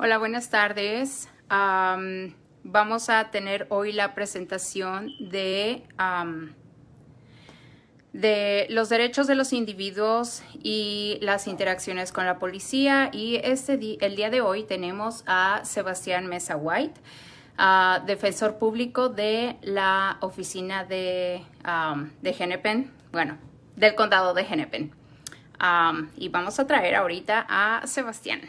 Hola, buenas tardes. Vamos a tener hoy la presentación de los derechos de los individuos y las interacciones con la policía. Y el día de hoy tenemos a Sebastián Mesa White, defensor público de la oficina de Hennepin, bueno, del condado de Hennepin. Y vamos a traer ahorita a Sebastián.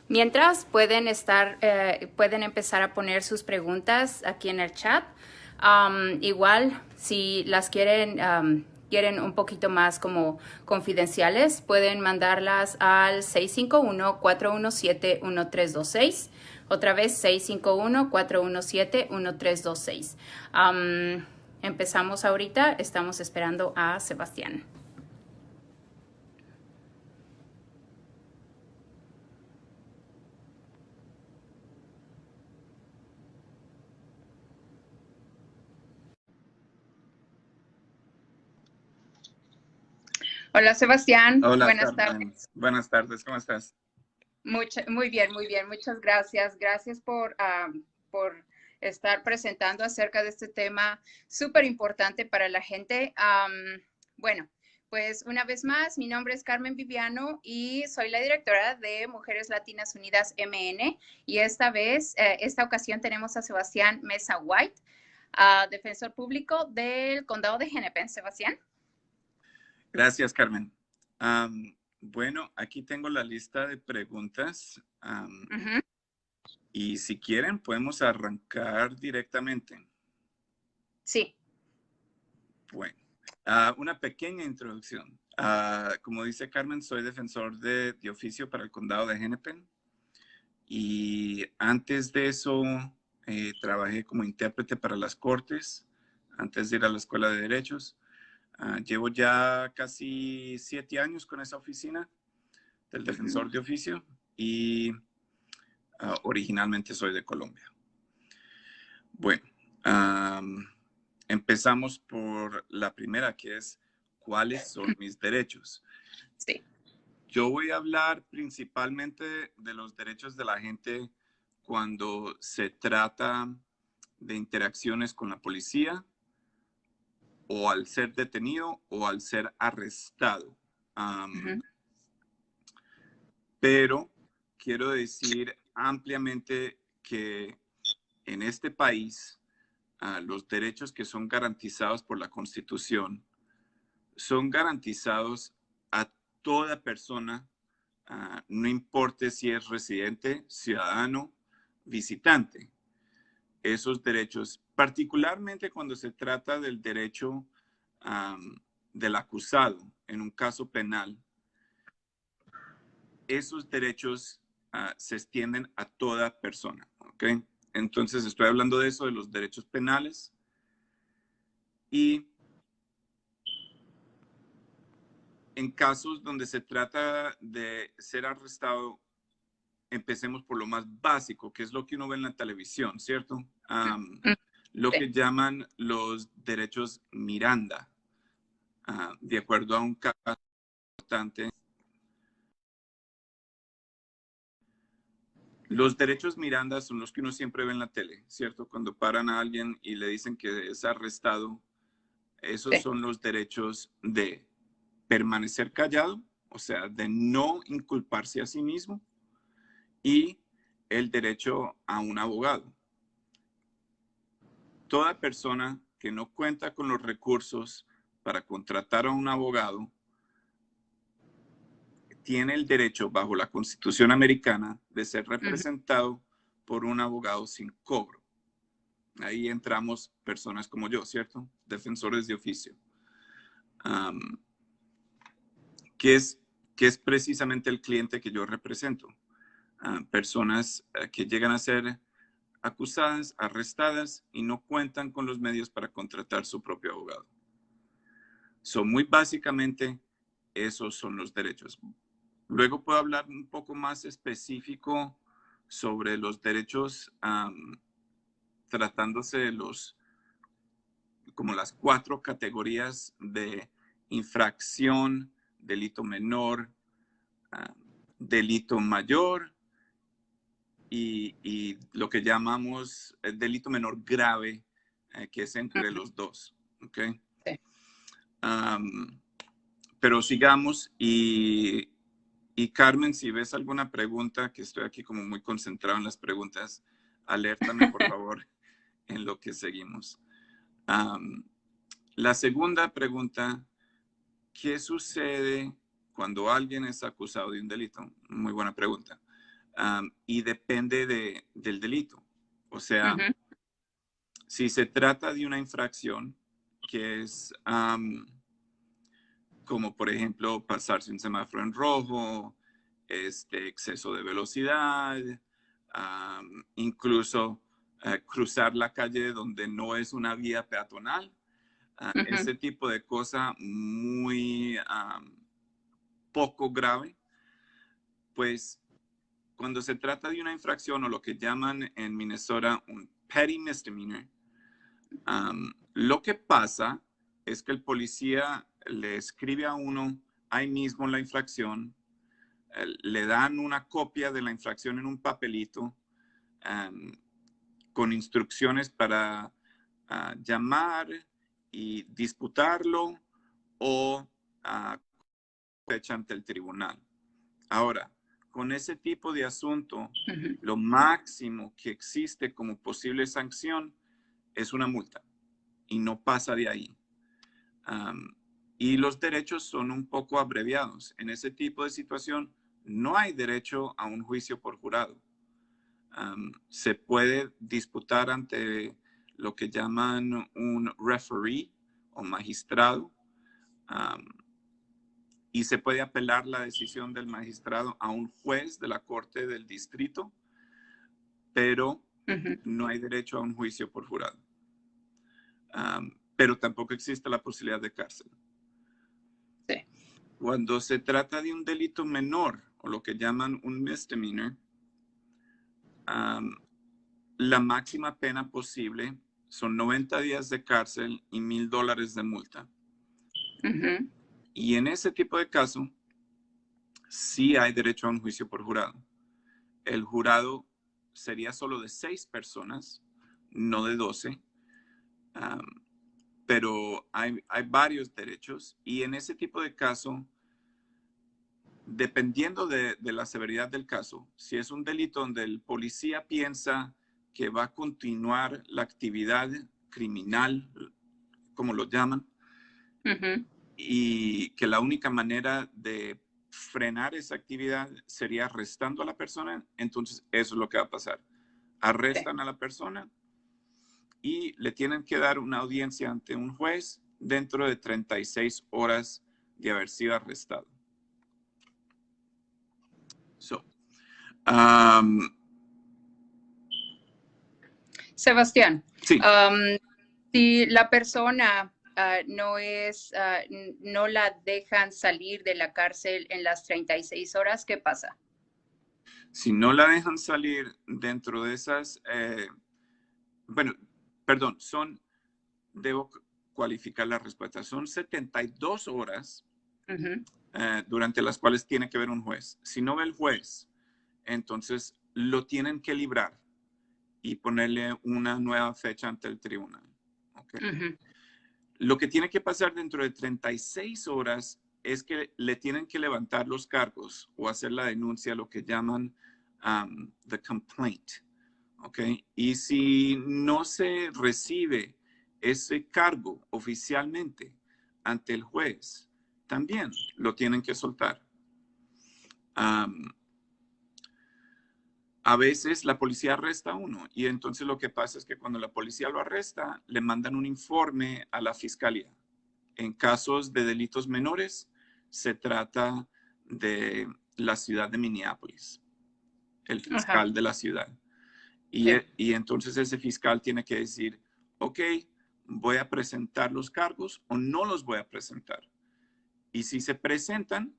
Mientras pueden empezar a poner sus preguntas aquí en el chat. Igual, si las quieren un poquito más como confidenciales, pueden mandarlas al 651-417-1326. Otra vez, 651-417-1326. Empezamos ahorita, estamos esperando a Sebastián. Hola, Sebastián. Hola, Buenas Carmen. tardes. Buenas tardes, ¿cómo estás? Muy bien, muy bien. Muchas gracias. Gracias por estar presentando acerca de este tema súper importante para la gente. Bueno, pues una vez más, mi nombre es Carmen Viviano y soy la directora de Mujeres Latinas Unidas MN. Y esta ocasión tenemos a Sebastián Mesa White, defensor público del condado de Hennepin. Sebastián. Gracias, Carmen. Bueno, aquí tengo la lista de preguntas y si quieren podemos arrancar directamente. Sí. Bueno, una pequeña introducción. Como dice Carmen, soy defensor de oficio para el condado de Hennepin y antes de eso trabajé como intérprete para las cortes, antes de ir a la escuela de derechos. Llevo ya casi 7 años con esa oficina del defensor de oficio y originalmente soy de Colombia. Bueno, empezamos por la primera, que es ¿cuáles son mis derechos? Sí. Yo voy a hablar principalmente de los derechos de la gente cuando se trata de interacciones con la policía o al ser detenido o al ser arrestado. Pero quiero decir ampliamente que en este país los derechos que son garantizados por la Constitución son garantizados a toda persona, no importe si es residente, ciudadano, visitante. Esos derechos, particularmente cuando se trata del derecho del acusado en un caso penal, esos derechos se extienden a toda persona, ¿ok? Entonces estoy hablando de eso, de los derechos penales. Y en casos donde se trata de ser arrestado, empecemos por lo más básico, que es lo que uno ve en la televisión, ¿cierto? Lo que llaman los derechos Miranda, de acuerdo a un caso importante. Los derechos Miranda son los que uno siempre ve en la tele, ¿cierto? Cuando paran a alguien y le dicen que es arrestado, esos son los derechos de permanecer callado, o sea, de no inculparse a sí mismo, y el derecho a un abogado. Toda persona que no cuenta con los recursos para contratar a un abogado tiene el derecho, bajo la Constitución americana, de ser representado por un abogado sin cobro. Ahí entramos personas como yo, ¿cierto? Defensores de oficio. ¿Qué es precisamente el cliente que yo represento? Personas que llegan a ser acusadas, arrestadas y no cuentan con los medios para contratar su propio abogado. Muy básicamente, esos son los derechos. Luego puedo hablar un poco más específico sobre los derechos, tratándose de como las 4 categorías de infracción, delito menor, delito mayor y lo que llamamos delito menor grave, que es entre los dos. ¿Okay? Sí. Pero sigamos y Carmen, si ves alguna pregunta, que estoy aquí como muy concentrado en las preguntas, alértame por favor en lo que seguimos. La segunda pregunta, ¿qué sucede cuando alguien es acusado de un delito? Muy buena pregunta. Y depende del delito. O sea, si se trata de una infracción que es como por ejemplo pasarse un semáforo en rojo, exceso de velocidad, incluso cruzar la calle donde no es una vía peatonal, ese tipo de cosa muy poco grave, pues cuando se trata de una infracción o lo que llaman en Minnesota un petty misdemeanor, lo que pasa es que el policía le escribe a uno ahí mismo la infracción, le dan una copia de la infracción en un papelito con instrucciones para llamar y disputarlo o fecha ante el tribunal. Ahora, con ese tipo de asunto, lo máximo que existe como posible sanción es una multa y no pasa de ahí. Y los derechos son un poco abreviados. En ese tipo de situación no hay derecho a un juicio por jurado. Se puede disputar ante lo que llaman un referee o magistrado y se puede apelar la decisión del magistrado a un juez de la corte del distrito, pero no hay derecho a un juicio por jurado. Pero tampoco existe la posibilidad de cárcel. Sí. Cuando se trata de un delito menor o lo que llaman un misdemeanor, la máxima pena posible son 90 días de cárcel y $1,000 de multa. Y en ese tipo de caso, sí hay derecho a un juicio por jurado. El jurado sería solo de 6 personas, no de 12. Pero hay varios derechos y en ese tipo de caso, dependiendo de la severidad del caso, si es un delito donde el policía piensa que va a continuar la actividad criminal, como lo llaman, y que la única manera de frenar esa actividad sería arrestando a la persona, entonces eso es lo que va a pasar. Arrestan a la persona y le tienen que dar una audiencia ante un juez dentro de 36 horas de haber sido arrestado. Sebastián, sí. Si la persona no la dejan salir de la cárcel en las 36 horas, ¿qué pasa? Si no la dejan salir dentro de esas, bueno, perdón, debo cualificar la respuesta, son 72 horas durante las cuales tiene que ver un juez. Si no ve el juez, entonces lo tienen que librar y ponerle una nueva fecha ante el tribunal. ¿Okay? Lo que tiene que pasar dentro de 36 horas es que le tienen que levantar los cargos o hacer la denuncia, lo que llaman the complaint. ¿Okay? Y si no se recibe ese cargo oficialmente ante el juez, también lo tienen que soltar. A veces la policía arresta a uno y entonces lo que pasa es que cuando la policía lo arresta, le mandan un informe a la fiscalía. En casos de delitos menores, se trata de la ciudad de Minneapolis, el fiscal de la ciudad. Y entonces ese fiscal tiene que decir, ok, voy a presentar los cargos o no los voy a presentar. Y si se presentan,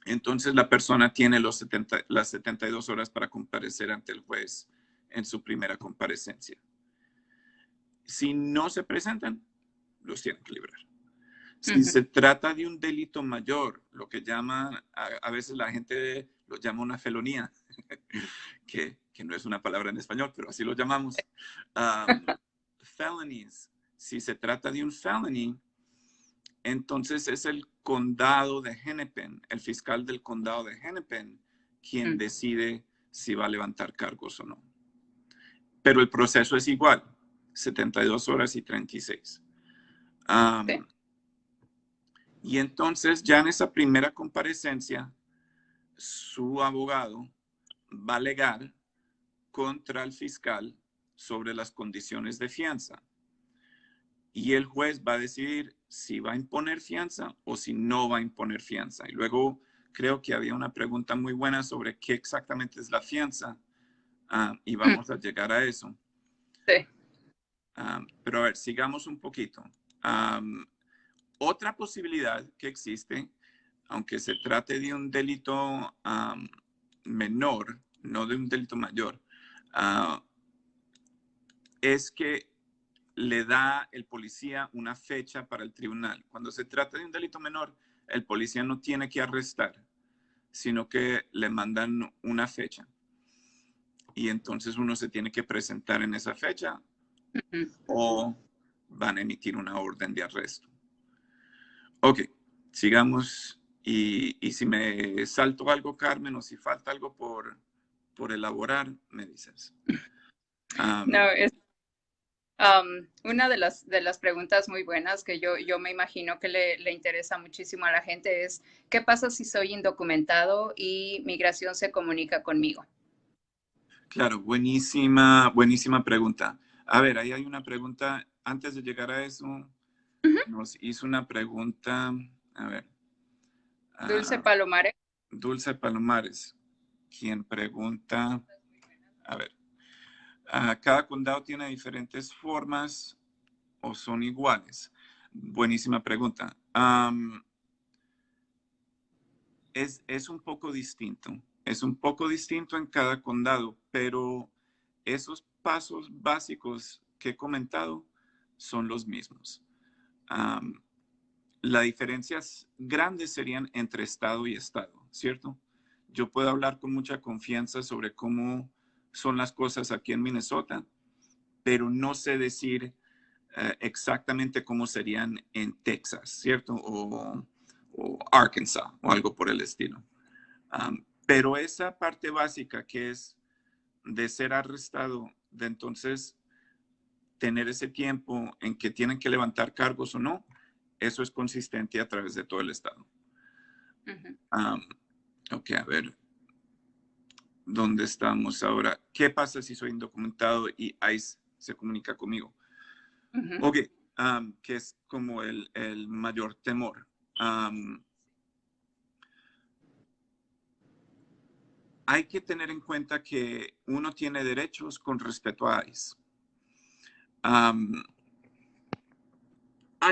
entonces la persona tiene las 72 horas para comparecer ante el juez en su primera comparecencia. Si no se presentan, los tienen que librar. Si se trata de un delito mayor, lo que llaman, a veces la gente lo llama una felonía, que no es una palabra en español, pero así lo llamamos. Felonies. Si se trata de un felony, entonces es el condado de Hennepin, el fiscal del condado de Hennepin, quien decide si va a levantar cargos o no. Pero el proceso es igual, 72 horas y 36. Sí. Y entonces ya en esa primera comparecencia, su abogado va a alegar contra el fiscal sobre las condiciones de fianza. Y el juez va a decidir si va a imponer fianza o si no va a imponer fianza. Y luego creo que había una pregunta muy buena sobre qué exactamente es la fianza. Y vamos a llegar a eso. Sí. Pero a ver, sigamos un poquito. Otra posibilidad que existe, aunque se trate de un delito menor, no de un delito mayor, es que le da el policía una fecha para el tribunal. Cuando se trata de un delito menor, el policía no tiene que arrestar, sino que le mandan una fecha. Y entonces uno se tiene que presentar en esa fecha o van a emitir una orden de arresto. Ok, sigamos. Y si me salto algo, Carmen, o si falta algo por elaborar, me dices. No, es una de las preguntas muy buenas que yo me imagino que le interesa muchísimo a la gente es, ¿qué pasa si soy indocumentado y migración se comunica conmigo? Claro, buenísima pregunta. A ver, ahí hay una pregunta. Antes de llegar a eso, nos hizo una pregunta. A ver. Dulce Palomares. Dulce Palomares, quien pregunta. A ver. ¿Cada condado tiene diferentes formas o son iguales? Buenísima pregunta. Es un poco distinto. Es un poco distinto en cada condado, pero esos pasos básicos que he comentado son los mismos. Las diferencias grandes serían entre estado y estado, ¿cierto? Yo puedo hablar con mucha confianza sobre cómo son las cosas aquí en Minnesota, pero no sé decir exactamente cómo serían en Texas, ¿cierto? O Arkansas o algo por el estilo. Pero esa parte básica que es de ser arrestado, de entonces tener ese tiempo en que tienen que levantar cargos o no, eso es consistente a través de todo el estado. Ok, a ver. ¿Dónde estamos ahora? ¿Qué pasa si soy indocumentado y ICE se comunica conmigo? Ok, que es como el mayor temor. Hay que tener en cuenta que uno tiene derechos con respecto a ICE.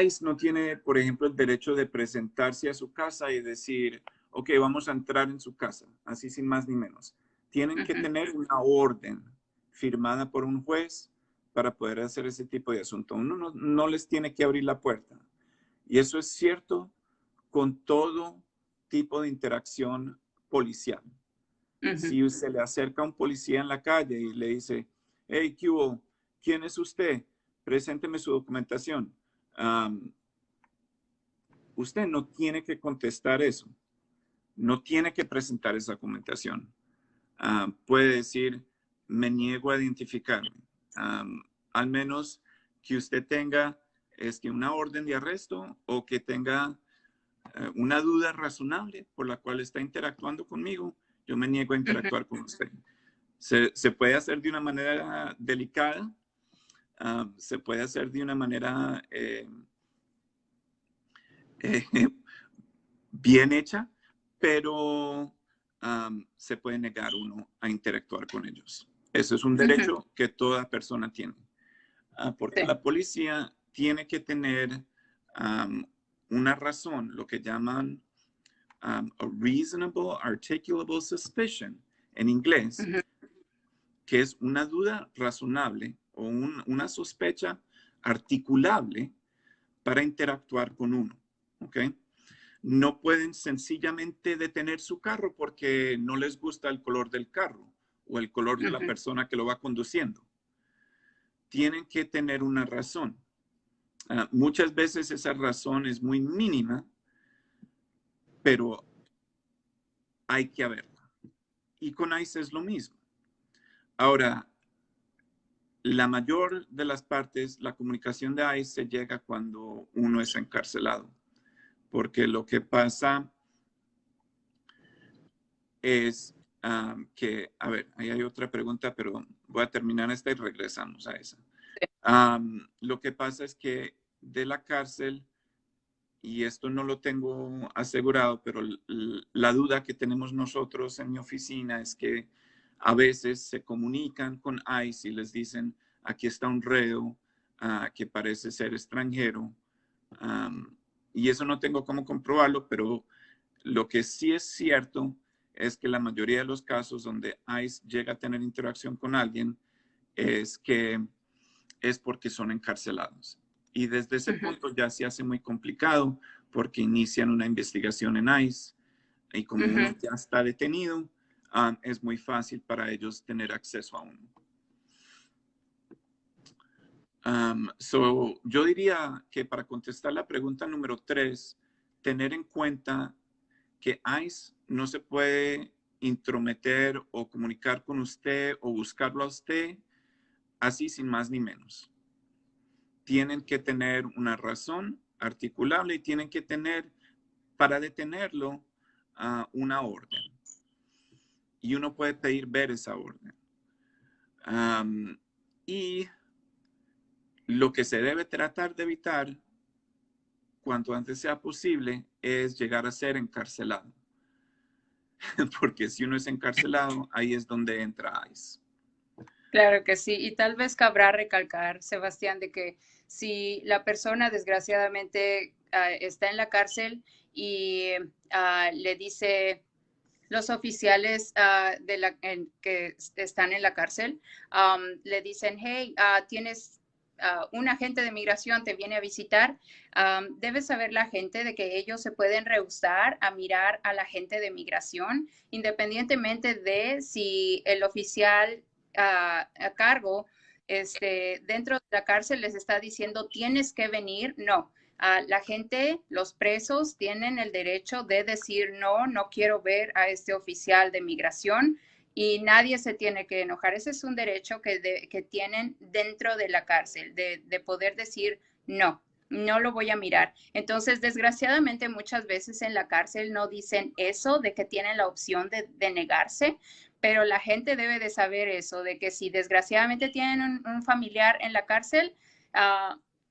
ICE no tiene, por ejemplo, el derecho de presentarse a su casa y decir, ok, vamos a entrar en su casa, así sin más ni menos. Tienen que tener una orden firmada por un juez para poder hacer ese tipo de asunto. Uno no les tiene que abrir la puerta. Y eso es cierto con todo tipo de interacción policial. Si se le acerca a un policía en la calle y le dice, hey, ¿qué hubo? ¿Quién es usted? Presénteme su documentación. Usted no tiene que contestar eso. No tiene que presentar esa documentación. Puede decir, me niego a identificarme. Al menos que usted tenga una orden de arresto o que tenga una duda razonable por la cual está interactuando conmigo, yo me niego a interactuar con usted. Se puede hacer de una manera delicada, se puede hacer de una manera bien hecha, pero se puede negar uno a interactuar con ellos. Eso es un derecho que toda persona tiene. Porque la policía tiene que tener una razón, lo que llaman a reasonable, articulable suspicion en inglés, que es una duda razonable o una sospecha articulable para interactuar con uno, ¿ok? No pueden sencillamente detener su carro porque no les gusta el color del carro o el color de la persona que lo va conduciendo. Tienen que tener una razón. Muchas veces esa razón es muy mínima, pero hay que haberla. Y con ICE es lo mismo. Ahora, la mayor de las partes, la comunicación de ICE se llega cuando uno es encarcelado. Porque lo que pasa es que, a ver, ahí hay otra pregunta, pero voy a terminar esta y regresamos a esa. Lo que pasa es que de la cárcel, y esto no lo tengo asegurado, pero la duda que tenemos nosotros en mi oficina es que a veces se comunican con ICE y les dicen, aquí está un reo que parece ser extranjero. Y eso no tengo cómo comprobarlo, pero lo que sí es cierto es que la mayoría de los casos donde ICE llega a tener interacción con alguien es que es porque son encarcelados. Y desde ese punto ya se hace muy complicado porque inician una investigación en ICE y como uno ya está detenido, es muy fácil para ellos tener acceso a uno. Yo diría que para contestar la pregunta número 3, tener en cuenta que ICE no se puede intrometer o comunicar con usted o buscarlo a usted así sin más ni menos. Tienen que tener una razón articulable y tienen que tener, para detenerlo, una orden. Y uno puede pedir ver esa orden. Y lo que se debe tratar de evitar, cuanto antes sea posible, es llegar a ser encarcelado. Porque si uno es encarcelado, ahí es donde entra ICE. Claro que sí, y tal vez cabrá recalcar, Sebastián, de que si la persona desgraciadamente está en la cárcel y le dice los oficiales que están en la cárcel, le dicen, hey, tienes un agente de migración, te viene a visitar, debes saber la gente de que ellos se pueden rehusar a mirar al agente de migración, independientemente de si el oficial a cargo dentro de la cárcel les está diciendo tienes que venir, no. La gente, los presos, tienen el derecho de decir no, no quiero ver a este oficial de migración y nadie se tiene que enojar. Ese es un derecho que tienen dentro de la cárcel, de poder decir no. No lo voy a mirar. Entonces, desgraciadamente, muchas veces en la cárcel no dicen eso, de que tienen la opción de negarse, pero la gente debe de saber eso, de que si desgraciadamente tienen un familiar en la cárcel,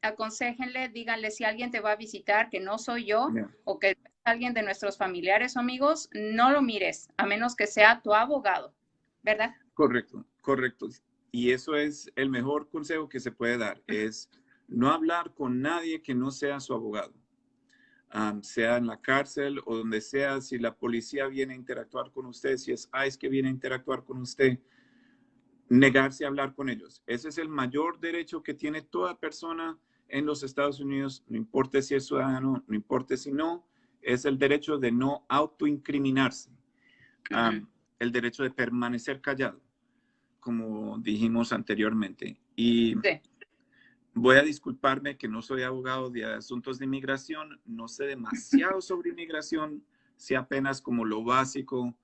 aconséjenle, díganle si alguien te va a visitar, que no soy yo, o que es alguien de nuestros familiares o amigos, no lo mires, a menos que sea tu abogado, ¿verdad? Correcto, correcto. Y eso es el mejor consejo que se puede dar, es no hablar con nadie que no sea su abogado. Sea en la cárcel o donde sea, si la policía viene a interactuar con usted, si es ICE que viene a interactuar con usted, negarse a hablar con ellos. Ese es el mayor derecho que tiene toda persona en los Estados Unidos, no importa si es ciudadano, no importa si no, es el derecho de no autoincriminarse, el derecho de permanecer callado, como dijimos anteriormente. Y sí. voy a disculparme que no soy abogado de asuntos de inmigración, no sé demasiado sobre inmigración, sé apenas como lo básico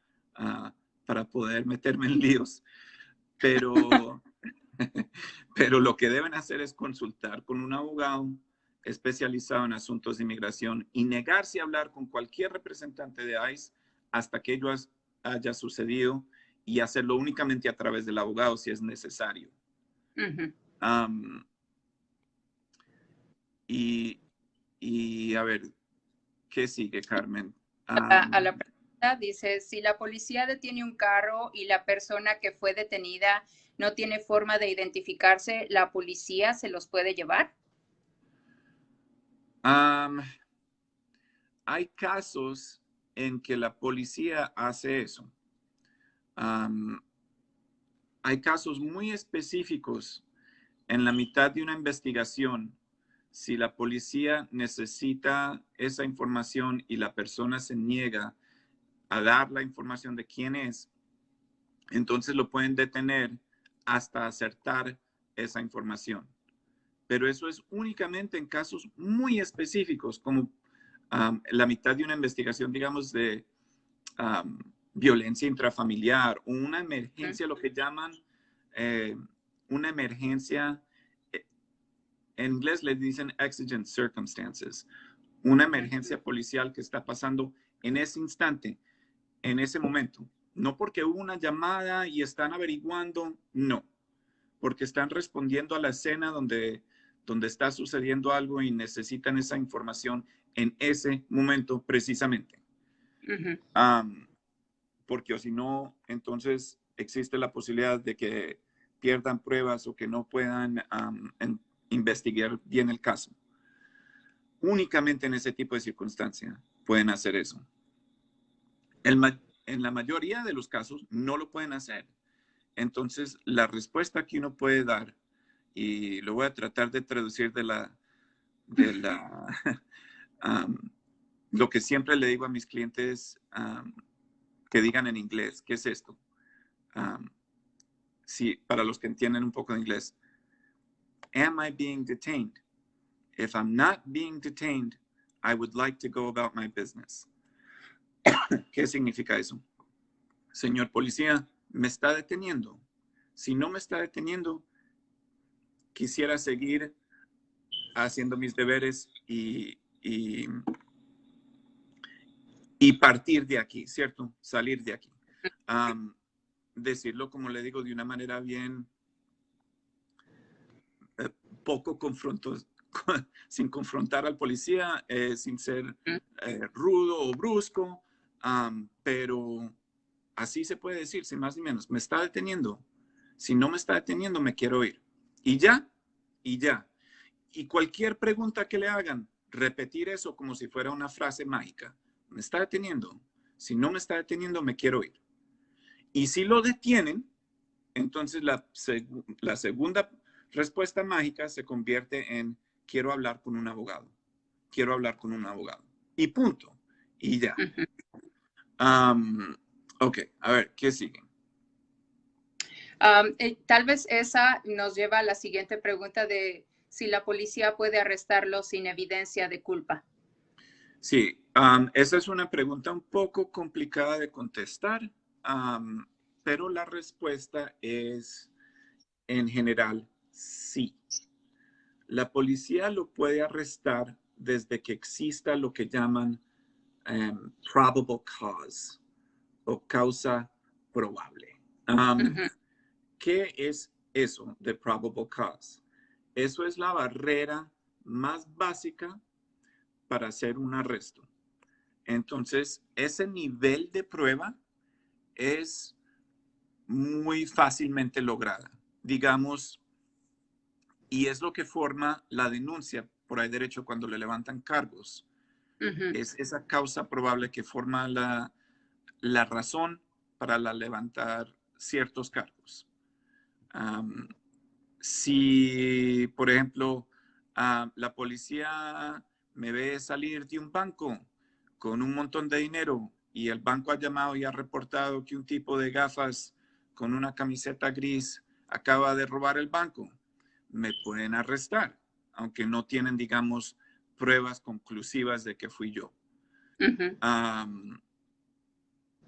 para poder meterme en líos, pero, pero lo que deben hacer es consultar con un abogado especializado en asuntos de inmigración y negarse a hablar con cualquier representante de ICE hasta que ello haya sucedido y hacerlo únicamente a través del abogado si es necesario. Y a ver, ¿qué sigue, Carmen? A la pregunta dice, si la policía detiene un carro y la persona que fue detenida no tiene forma de identificarse, ¿la policía se los puede llevar? Hay casos en que la policía hace eso. Hay casos muy específicos en la mitad de una investigación. Si la policía necesita esa información y la persona se niega a dar la información de quién es, entonces lo pueden detener hasta acertar esa información. Pero eso es únicamente en casos muy específicos, como la mitad de una investigación, digamos, de violencia intrafamiliar o una emergencia, lo que llaman una emergencia, en inglés le dicen exigent circumstances, una emergencia policial que está pasando en ese instante, en ese momento. No porque hubo una llamada y están averiguando, no, porque están respondiendo a la escena donde está sucediendo algo y necesitan esa información en ese momento precisamente. Porque o si no, entonces existe la posibilidad de que pierdan pruebas o que no puedan investigar bien el caso. Únicamente en ese tipo de circunstancia pueden hacer eso. En la mayoría de los casos no lo pueden hacer. Entonces, la respuesta que uno puede dar, y lo voy a tratar de traducir lo que siempre le digo a mis clientes que digan en inglés, ¿qué es esto? Sí, para los que entienden un poco de inglés. Am I being detained? If I'm not being detained, I would like to go about my business. ¿Qué significa eso? Señor policía, ¿me está deteniendo? Si no me está deteniendo, quisiera seguir haciendo mis deberes y partir de aquí, ¿cierto? Salir de aquí. Decirlo, como le digo, de una manera bien poco sin confrontar al policía, sin ser rudo o brusco, pero así se puede decir, sin más ni menos. Me está deteniendo. Si no me está deteniendo, me quiero ir. Y ya, y ya. Y cualquier pregunta que le hagan, repetir eso como si fuera una frase mágica. Me está deteniendo. Si no me está deteniendo, me quiero ir. Y si lo detienen, entonces la segunda respuesta mágica se convierte en quiero hablar con un abogado. Quiero hablar con un abogado. Y punto. Y ya. Ok, a ver, ¿qué sigue? Tal vez esa nos lleva a la siguiente pregunta de si la policía puede arrestarlo sin evidencia de culpa. Sí, esa es una pregunta un poco complicada de contestar, pero la respuesta es, en general, sí. La policía lo puede arrestar desde que exista lo que llaman probable cause o causa probable. ¿Qué es eso de probable cause? Eso es la barrera más básica para hacer un arresto. Entonces, ese nivel de prueba es muy fácilmente lograda, digamos, y es lo que forma la denuncia por ahí derecho cuando le levantan cargos. Es esa causa probable que forma la razón para levantar ciertos cargos. Si, por ejemplo, la policía me ve salir de un banco con un montón de dinero y el banco ha llamado y ha reportado que un tipo de gafas con una camiseta gris acaba de robar el banco, me pueden arrestar, aunque no tienen, digamos, pruebas conclusivas de que fui yo. Va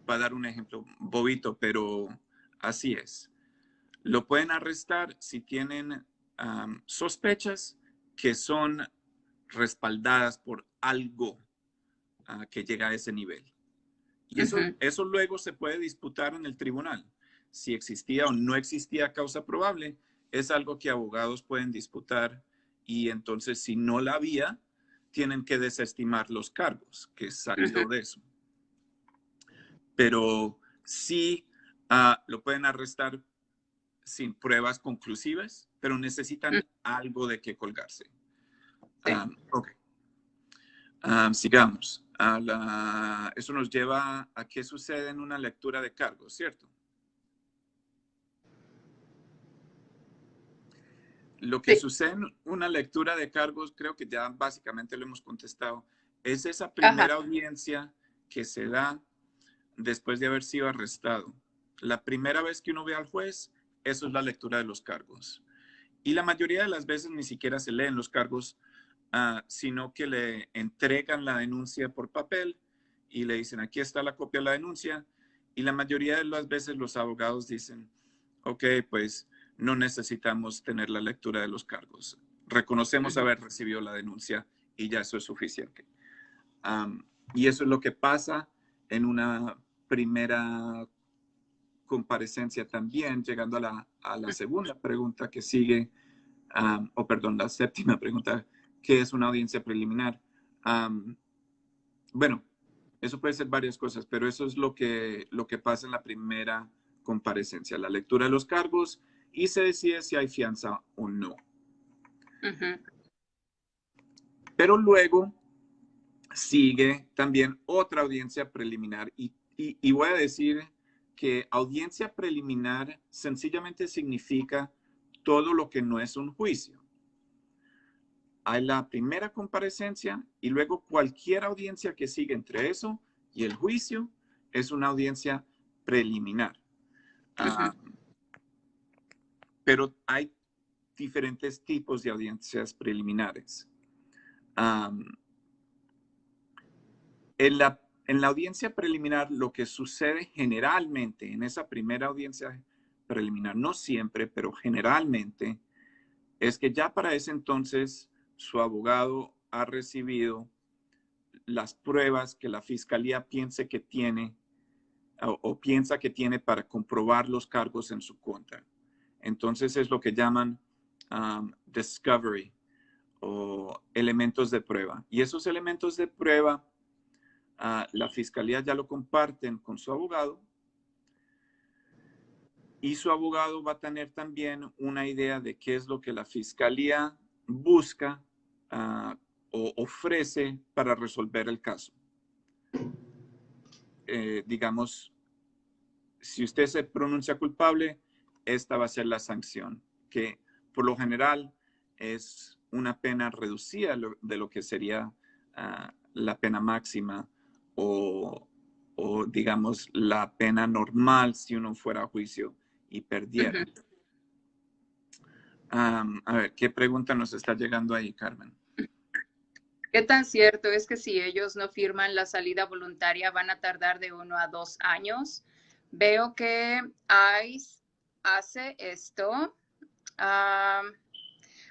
a dar un ejemplo bobito, pero así es. Lo pueden arrestar si tienen sospechas que son respaldadas por algo que llega a ese nivel. Y eso luego se puede disputar en el tribunal. Si existía o no existía causa probable, es algo que abogados pueden disputar y entonces si no la había, tienen que desestimar los cargos que salió de eso. Pero sí lo pueden arrestar sin pruebas conclusivas, pero necesitan algo de qué colgarse. Sí. Ok. Sigamos. Eso nos lleva a qué sucede en una lectura de cargos, ¿cierto? Lo que Sí, sucede en una lectura de cargos, creo que ya básicamente lo hemos contestado, es esa ajá, primera audiencia que se da después de haber sido arrestado. La primera vez que uno ve al juez, eso es la lectura de los cargos. Y la mayoría de las veces ni siquiera se leen los cargos, sino que le entregan la denuncia por papel y le dicen, aquí está la copia de la denuncia. Y la mayoría de las veces los abogados dicen, ok, pues no necesitamos tener la lectura de los cargos. Reconocemos ujú, haber recibido la denuncia y ya eso es suficiente. Y eso es lo que pasa en una primera comparecencia también, llegando a la segunda pregunta que sigue, o perdón, la séptima pregunta, ¿qué es una audiencia preliminar? Bueno, eso puede ser varias cosas, pero eso es lo que pasa en la primera comparecencia, la lectura de los cargos y se decide si hay fianza o no. ujú, Pero luego sigue también otra audiencia preliminar y voy a decir que audiencia preliminar sencillamente significa todo lo que no es un juicio. Hay la primera comparecencia y luego cualquier audiencia que sigue entre eso y el juicio es una audiencia preliminar. ujú. Ah, pero hay diferentes tipos de audiencias preliminares. Um, en la audiencia preliminar, lo que sucede generalmente en esa primera audiencia preliminar, no siempre, pero generalmente, es que ya para ese entonces su abogado ha recibido las pruebas que la fiscalía piense que tiene o piensa que tiene para comprobar los cargos en su contra. Entonces es lo que llaman discovery o elementos de prueba. Y esos elementos de prueba, la fiscalía ya lo comparten con su abogado y su abogado va a tener también una idea de qué es lo que la fiscalía busca o ofrece para resolver el caso. Digamos, si usted se pronuncia culpable, esta va a ser la sanción, que por lo general es una pena reducida de lo que sería la pena máxima o, digamos, la pena normal si uno fuera a juicio y perdiera. Ujú. A ver, ¿qué pregunta nos está llegando ahí, Carmen? ¿Qué tan cierto es que si ellos no firman la salida voluntaria van a tardar de 1 a 2 años? Veo que ICE hace esto, um,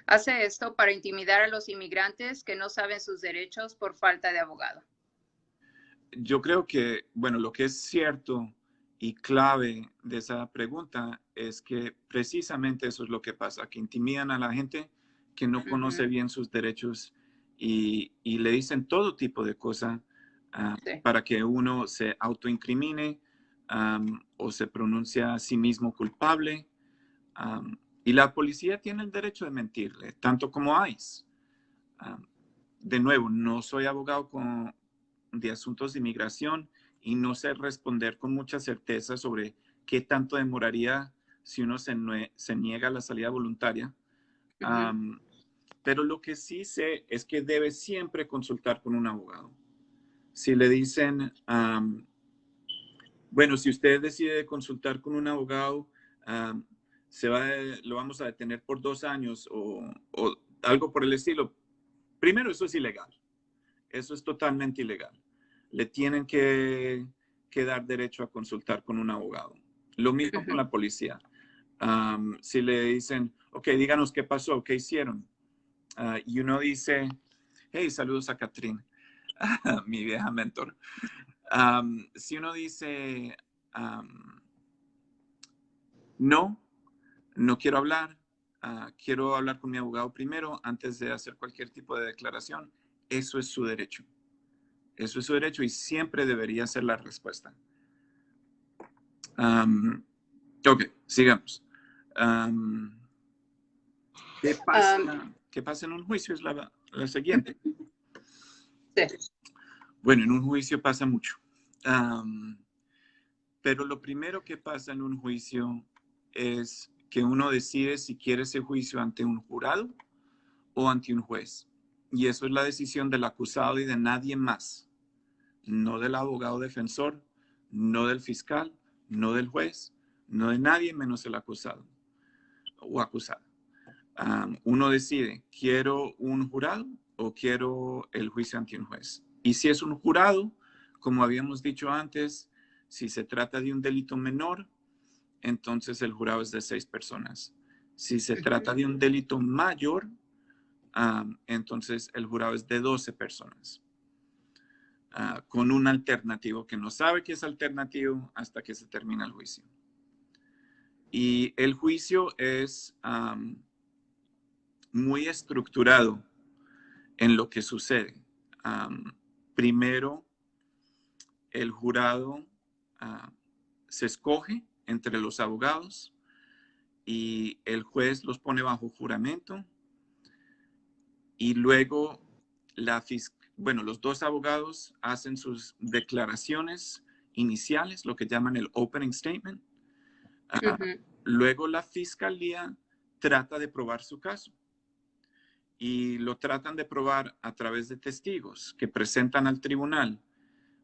hace esto para intimidar a los inmigrantes que no saben sus derechos por falta de abogado. Yo creo que, bueno, lo que es cierto y clave de esa pregunta es que precisamente eso es lo que pasa, que intimidan a la gente que no conoce Ujú, bien sus derechos y le dicen todo tipo de cosas sí. para que uno se autoincrimine o se pronuncie a sí mismo culpable. Y la policía tiene el derecho de mentirle, tanto como ICE. Um, de nuevo, no soy abogado de asuntos de inmigración y no sé responder con mucha certeza sobre qué tanto demoraría si uno se niega a la salida voluntaria. Ujú, Pero lo que sí sé es que debe siempre consultar con un abogado. Si le dicen, bueno, si usted decide consultar con un abogado, um, lo vamos a detener por 2 años o algo por el estilo. Primero, eso es ilegal. Eso es totalmente ilegal. Le tienen que dar derecho a consultar con un abogado. Lo mismo con ujú. la policía. Si le dicen, ok, díganos qué pasó, qué hicieron. Y uno dice, hey, saludos a Catrín, mi vieja mentor. Si uno dice, no, no quiero hablar, quiero hablar con mi abogado primero antes de hacer cualquier tipo de declaración, eso es su derecho. Eso es su derecho y siempre debería ser la respuesta. Ok, sigamos. Um, Um, ¿Qué pasa en un juicio? Es la siguiente. sí. Bueno, en un juicio pasa mucho. Pero lo primero que pasa en un juicio es que uno decide si quiere ese juicio ante un jurado o ante un juez. Y eso es la decisión del acusado y de nadie más. No del abogado defensor, no del fiscal, no del juez, no de nadie menos el acusado o acusada. Uno decide, ¿quiero un jurado o quiero el juicio ante un juez? Y si es un jurado, como habíamos dicho antes, si se trata de un delito menor, entonces el jurado es de 6 personas. Si se trata de un delito mayor, entonces el jurado es de 12 personas. Con un alternativo que no sabe que es alternativo hasta que se termina el juicio. Y el juicio es muy estructurado en lo que sucede. Primero, el jurado se escoge entre los abogados y el juez los pone bajo juramento y luego los dos abogados hacen sus declaraciones iniciales, lo que llaman el opening statement. Luego la fiscalía trata de probar su caso y lo tratan de probar a través de testigos que presentan al tribunal.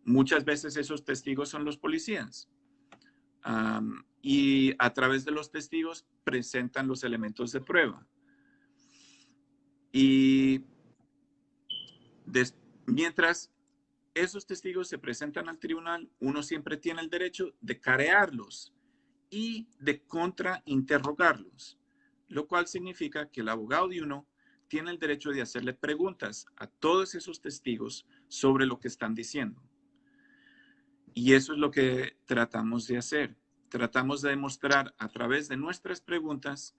Muchas veces esos testigos son los policías. Y a través de los testigos presentan los elementos de prueba. Y mientras esos testigos se presentan al tribunal, uno siempre tiene el derecho de carearlos y de contrainterrogarlos, lo cual significa que el abogado de uno tiene el derecho de hacerle preguntas a todos esos testigos sobre lo que están diciendo. Y eso es lo que tratamos de hacer. Tratamos de demostrar a través de nuestras preguntas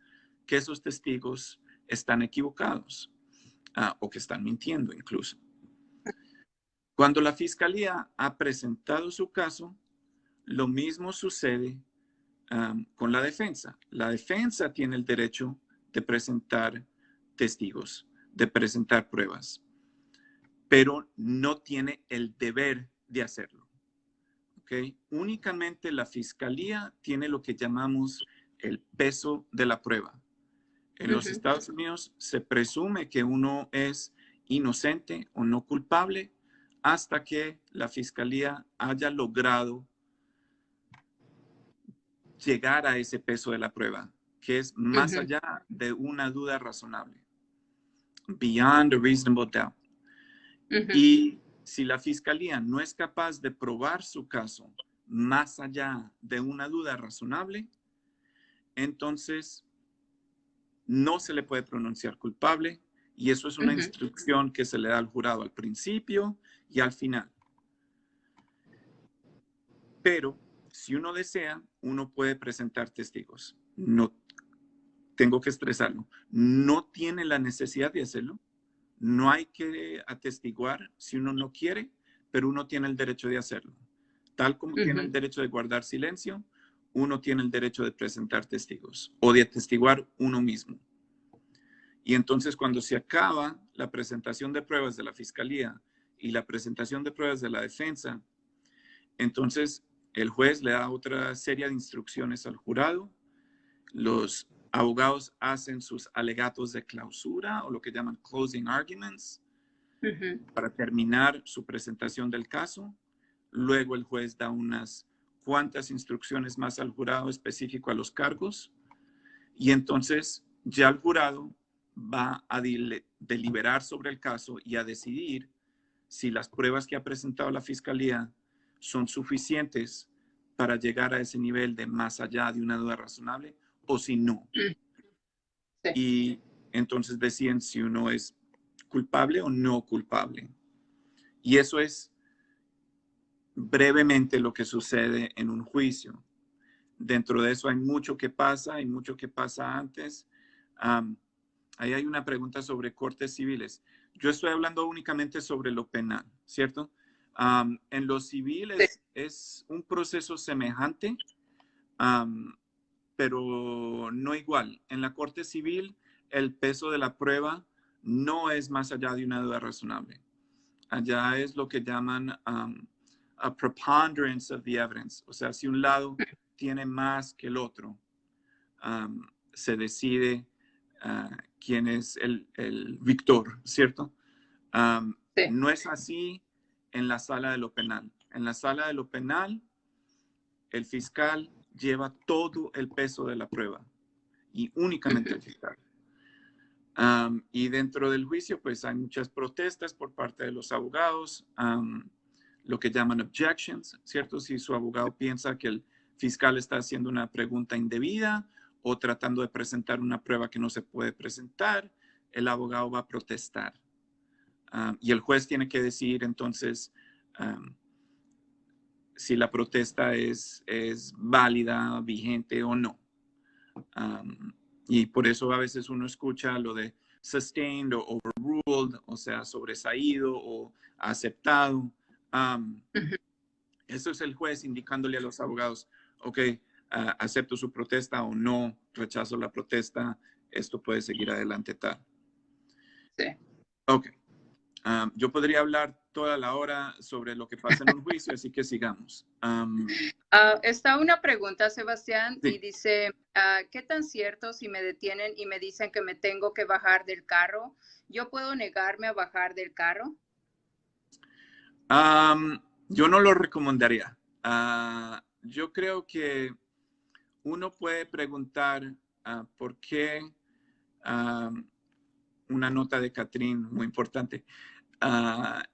que esos testigos están equivocados o que están mintiendo incluso. Cuando la fiscalía ha presentado su caso, lo mismo sucede con la defensa. La defensa tiene el derecho de presentar testigos, de presentar pruebas, pero no tiene el deber de hacerlo. ¿Okay? Únicamente la fiscalía tiene lo que llamamos el peso de la prueba. En los Estados Unidos se presume que uno es inocente o no culpable hasta que la fiscalía haya logrado llegar a ese peso de la prueba, que es más allá de una duda razonable. Beyond a reasonable doubt. Y si la fiscalía no es capaz de probar su caso más allá de una duda razonable, entonces no se le puede pronunciar culpable y eso es una instrucción que se le da al jurado al principio y al final. Pero si uno desea, uno puede presentar testigos. No tengo que estresarlo. No tiene la necesidad de hacerlo. No hay que atestiguar si uno no quiere, pero uno tiene el derecho de hacerlo. Tal como tiene el derecho de guardar silencio, uno tiene el derecho de presentar testigos o de atestiguar uno mismo. Y entonces cuando se acaba la presentación de pruebas de la fiscalía y la presentación de pruebas de la defensa, entonces el juez le da otra serie de instrucciones al jurado. Los abogados hacen sus alegatos de clausura o lo que llaman closing arguments para terminar su presentación del caso. Luego el juez da unas cuantas instrucciones más al jurado específico a los cargos y entonces ya el jurado va a deliberar sobre el caso y a decidir si las pruebas que ha presentado la fiscalía son suficientes para llegar a ese nivel de más allá de una duda razonable o si no. Sí. Y entonces deciden si uno es culpable o no culpable. Y eso es brevemente lo que sucede en un juicio. Dentro de eso hay mucho que pasa, hay mucho que pasa antes. Ahí hay una pregunta sobre cortes civiles. Yo estoy hablando únicamente sobre lo penal, ¿cierto? En lo civil es un proceso semejante, pero no igual. En la corte civil, el peso de la prueba no es más allá de una duda razonable. Allá es lo que llaman a preponderance of the evidence. O sea, si un lado tiene más que el otro, se decide quién es el victor, ¿cierto? Sí. No es así en la sala de lo penal. En la sala de lo penal, el fiscal lleva todo el peso de la prueba y únicamente el fiscal. Y dentro del juicio, pues hay muchas protestas por parte de los abogados, lo que llaman objections, ¿cierto? Si su abogado piensa que el fiscal está haciendo una pregunta indebida o tratando de presentar una prueba que no se puede presentar, el abogado va a protestar. Y el juez tiene que decidir entonces si la protesta es válida, vigente o no. Y por eso a veces uno escucha lo de sustained o overruled, o sea, sobresaído o aceptado. Eso es el juez indicándole a los abogados, ok, acepto su protesta o no, rechazo la protesta, esto puede seguir adelante tal. Sí. Ok. Yo podría hablar toda la hora sobre lo que pasa en un juicio, así que sigamos. Está una pregunta, Sebastián, Sí. y dice, ¿qué tan cierto si me detienen y me dicen que me tengo que bajar del carro? ¿Yo puedo negarme a bajar del carro? Yo no lo recomendaría. Yo creo que uno puede preguntar por qué una nota de Catrín muy importante.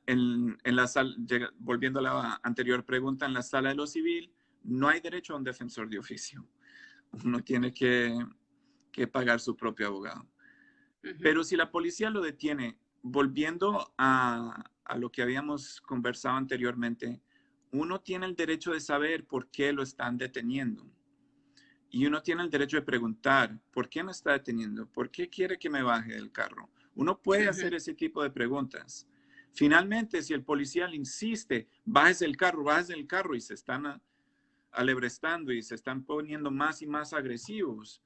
En la sala, volviendo a la anterior pregunta, en la sala de lo civil no hay derecho a un defensor de oficio. Uno tiene que pagar su propio abogado. Pero si la policía lo detiene, volviendo a lo que habíamos conversado anteriormente, uno tiene el derecho de saber por qué lo están deteniendo. Y uno tiene el derecho de preguntar, ¿por qué me está deteniendo? ¿Por qué quiere que me baje del carro? Uno puede hacer ese tipo de preguntas. Finalmente, si el policía le insiste, bájese del carro y se están alebrestando y se están poniendo más y más agresivos,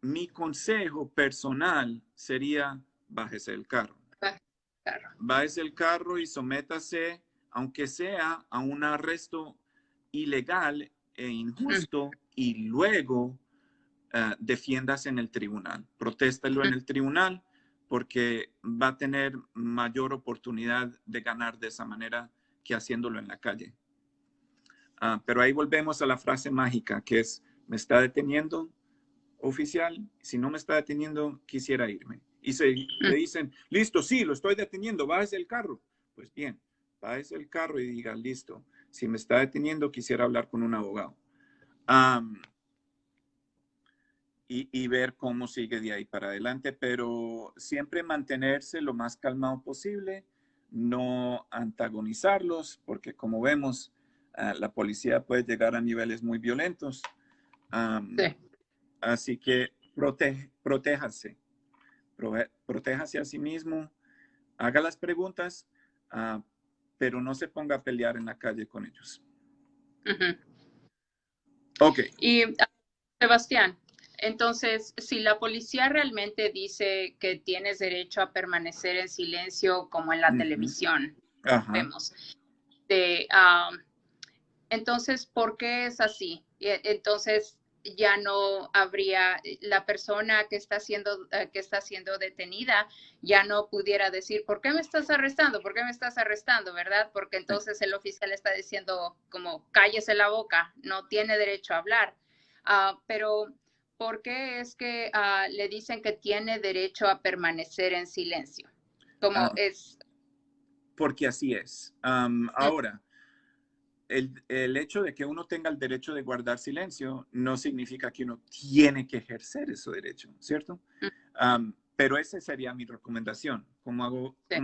mi consejo personal sería bájese del carro. Bájese del carro y sométase, aunque sea a un arresto ilegal e injusto, y luego defiéndase en el tribunal. Protéstelo en el tribunal porque va a tener mayor oportunidad de ganar de esa manera que haciéndolo en la calle. Pero ahí volvemos a la frase mágica que es, ¿me está deteniendo, oficial? Si no me está deteniendo, quisiera irme. Y le dicen, listo, sí, lo estoy deteniendo, bájese del carro. Pues bien, bájese del carro y diga, listo, si me está deteniendo, quisiera hablar con un abogado. Y ver cómo sigue de ahí para adelante, pero siempre mantenerse lo más calmado posible, no antagonizarlos, porque como vemos, la policía puede llegar a niveles muy violentos. Sí. Así que protéjase a sí mismo, haga las preguntas, pero no se ponga a pelear en la calle con ellos. Ok. Y Sebastián, entonces, si la policía realmente dice que tienes derecho a permanecer en silencio, como en la televisión, vemos, entonces, ¿por qué es así? Entonces, ya no habría, la persona que está siendo detenida ya no pudiera decir, ¿por qué me estás arrestando? ¿Por qué me estás arrestando? ¿Verdad? Porque entonces el oficial está diciendo como, cállese la boca, no tiene derecho a hablar. Pero, ¿por qué es que le dicen que tiene derecho a permanecer en silencio? Como es... Porque así es. Ahora, el hecho de que uno tenga el derecho de guardar silencio no significa que uno tiene que ejercer ese derecho, ¿cierto? Pero esa sería mi recomendación. Como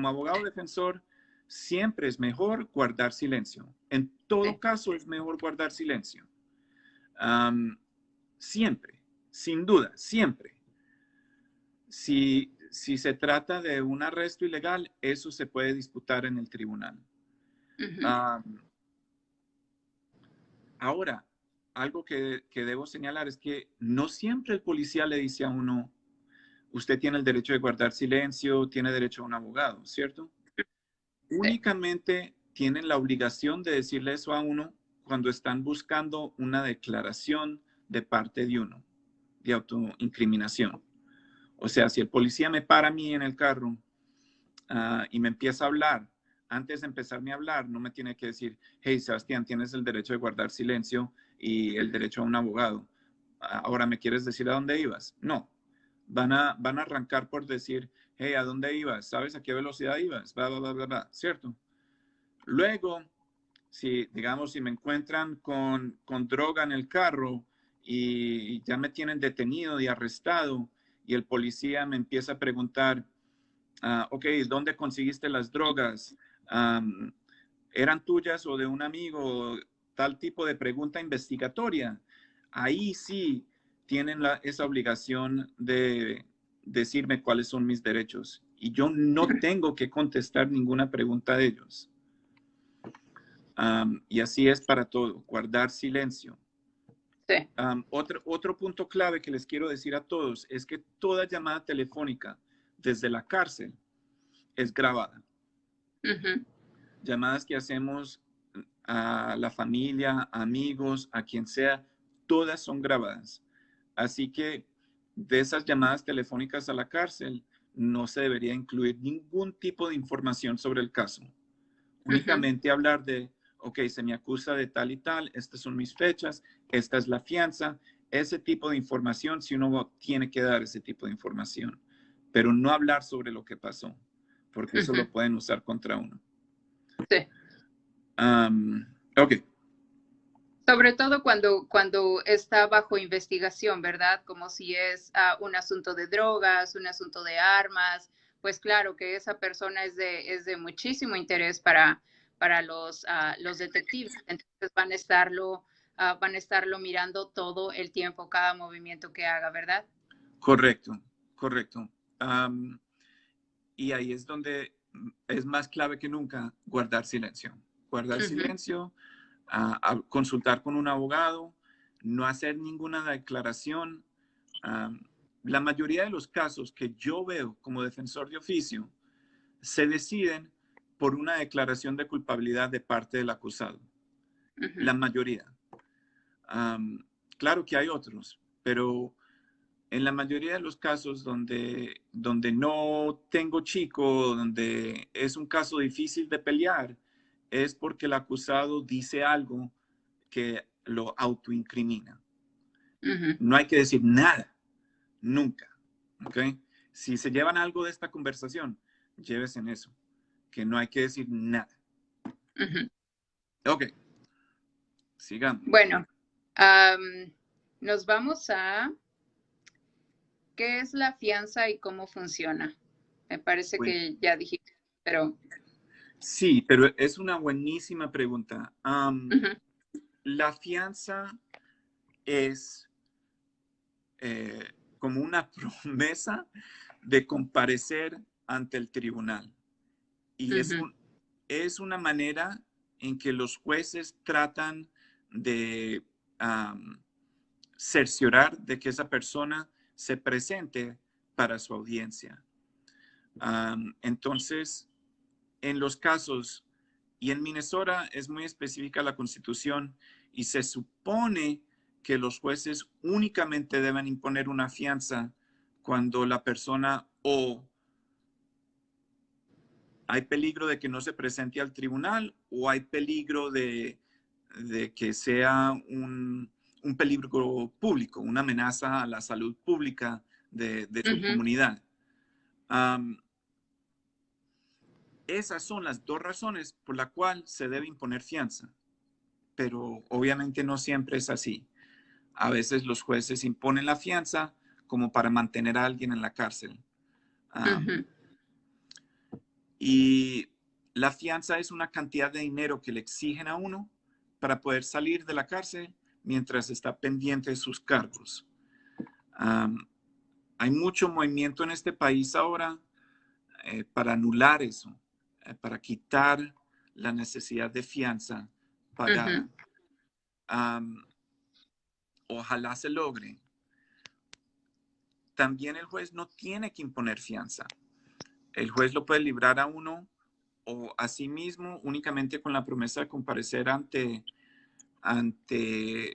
abogado defensor, siempre es mejor guardar silencio. En todo caso, es mejor guardar silencio. Siempre, sin duda, siempre. Si se trata de un arresto ilegal, eso se puede disputar en el tribunal. Ahora, algo que debo señalar es que no siempre el policía le dice a uno, usted tiene el derecho de guardar silencio, tiene derecho a un abogado, ¿cierto? únicamente tienen la obligación de decirle eso a uno cuando están buscando una declaración de parte de uno, de autoincriminación. O sea, si el policía me para a mí en el carro y me empieza a hablar, antes de empezarme a hablar, no me tiene que decir, hey, Sebastián, tienes el derecho de guardar silencio y el derecho a un abogado. Ahora, ¿me quieres decir a dónde ibas? No. Van a arrancar por decir, hey, ¿a dónde ibas? ¿Sabes a qué velocidad ibas? Bla, bla, bla, bla, bla. ¿Cierto? Luego, si, digamos, si me encuentran con droga en el carro y ya me tienen detenido y arrestado y el policía me empieza a preguntar, ok, ¿dónde conseguiste las drogas? ¿Eran tuyas o de un amigo? Tal tipo de pregunta investigatoria. Ahí sí tienen esa obligación de decirme cuáles son mis derechos. Y yo no tengo que contestar ninguna pregunta de ellos. Y así es para todo, guardar silencio. Sí. Otro punto clave que les quiero decir a todos es que toda llamada telefónica desde la cárcel es grabada. Llamadas que hacemos a la familia, amigos, a quien sea, todas son grabadas. Así que de esas llamadas telefónicas a la cárcel no se debería incluir ningún tipo de información sobre el caso. Únicamente hablar de, ok, se me acusa de tal y tal, estas son mis fechas, esta es la fianza, ese tipo de información, si uno tiene que dar ese tipo de información, pero no hablar sobre lo que pasó, porque eso lo pueden usar contra uno. Sí. Ok. Sobre todo cuando está bajo investigación, ¿verdad? Como si es un asunto de drogas, un asunto de armas, pues claro que esa persona es de muchísimo interés para los detectives. Entonces van a estarlo mirando todo el tiempo, cada movimiento que haga, ¿verdad? Correcto, correcto. Y ahí es donde es más clave que nunca guardar silencio. Guardar silencio, a consultar con un abogado, no hacer ninguna declaración. La mayoría de los casos que yo veo como defensor de oficio se deciden por una declaración de culpabilidad de parte del acusado. La mayoría. Claro que hay otros, pero en la mayoría de los casos donde no tengo chico, donde es un caso difícil de pelear, es porque el acusado dice algo que lo autoincrimina. No hay que decir nada, nunca. ¿Okay? Si se llevan algo de esta conversación, llévese en eso, que no hay que decir nada. Ok, sigamos. Bueno, nos vamos a ¿qué es la fianza y cómo funciona? Me parece Bueno, que ya dijiste, pero... sí, pero es una buenísima pregunta. La fianza es como una promesa de comparecer ante el tribunal. Y es una manera en que los jueces tratan de cerciorar de que esa persona se presente para su audiencia. Entonces, en los casos, y en Minnesota es muy específica la Constitución, y se supone que los jueces únicamente deben imponer una fianza cuando la persona o hay peligro de que no se presente al tribunal o hay peligro de que sea un peligro público, una amenaza a la salud pública de su comunidad. Esas son las dos razones por las cuales se debe imponer fianza, pero obviamente no siempre es así. A veces los jueces imponen la fianza como para mantener a alguien en la cárcel. Y la fianza es una cantidad de dinero que le exigen a uno para poder salir de la cárcel mientras está pendiente de sus cargos. Hay mucho movimiento en este país ahora para anular eso, para quitar la necesidad de fianza pagada. Ojalá se logre. También el juez no tiene que imponer fianza. El juez lo puede librar a uno o asimismo únicamente con la promesa de comparecer ante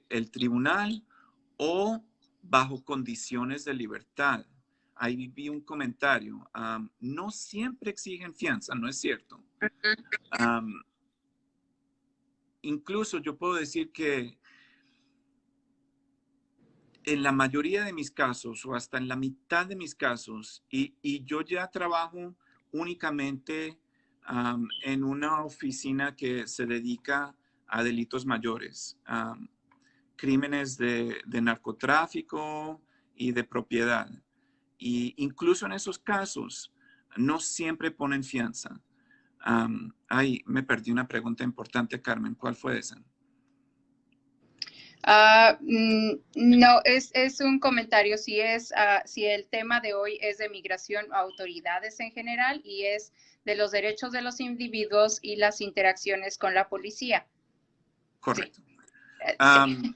el tribunal o bajo condiciones de libertad. Ahí vi un comentario. No siempre exigen fianza, ¿no es cierto? Incluso yo puedo decir que en la mayoría de mis casos o hasta en la mitad de mis casos, y yo ya trabajo únicamente en una oficina que se dedica a delitos mayores, crímenes de narcotráfico y de propiedad. Y incluso en esos casos, no siempre ponen fianza. Ay, me perdí una pregunta importante, Carmen. ¿Cuál fue esa? No, es un comentario. Si el tema de hoy es de migración, autoridades en general, y es de los derechos de los individuos y las interacciones con la policía. Correcto. Sí. Sí.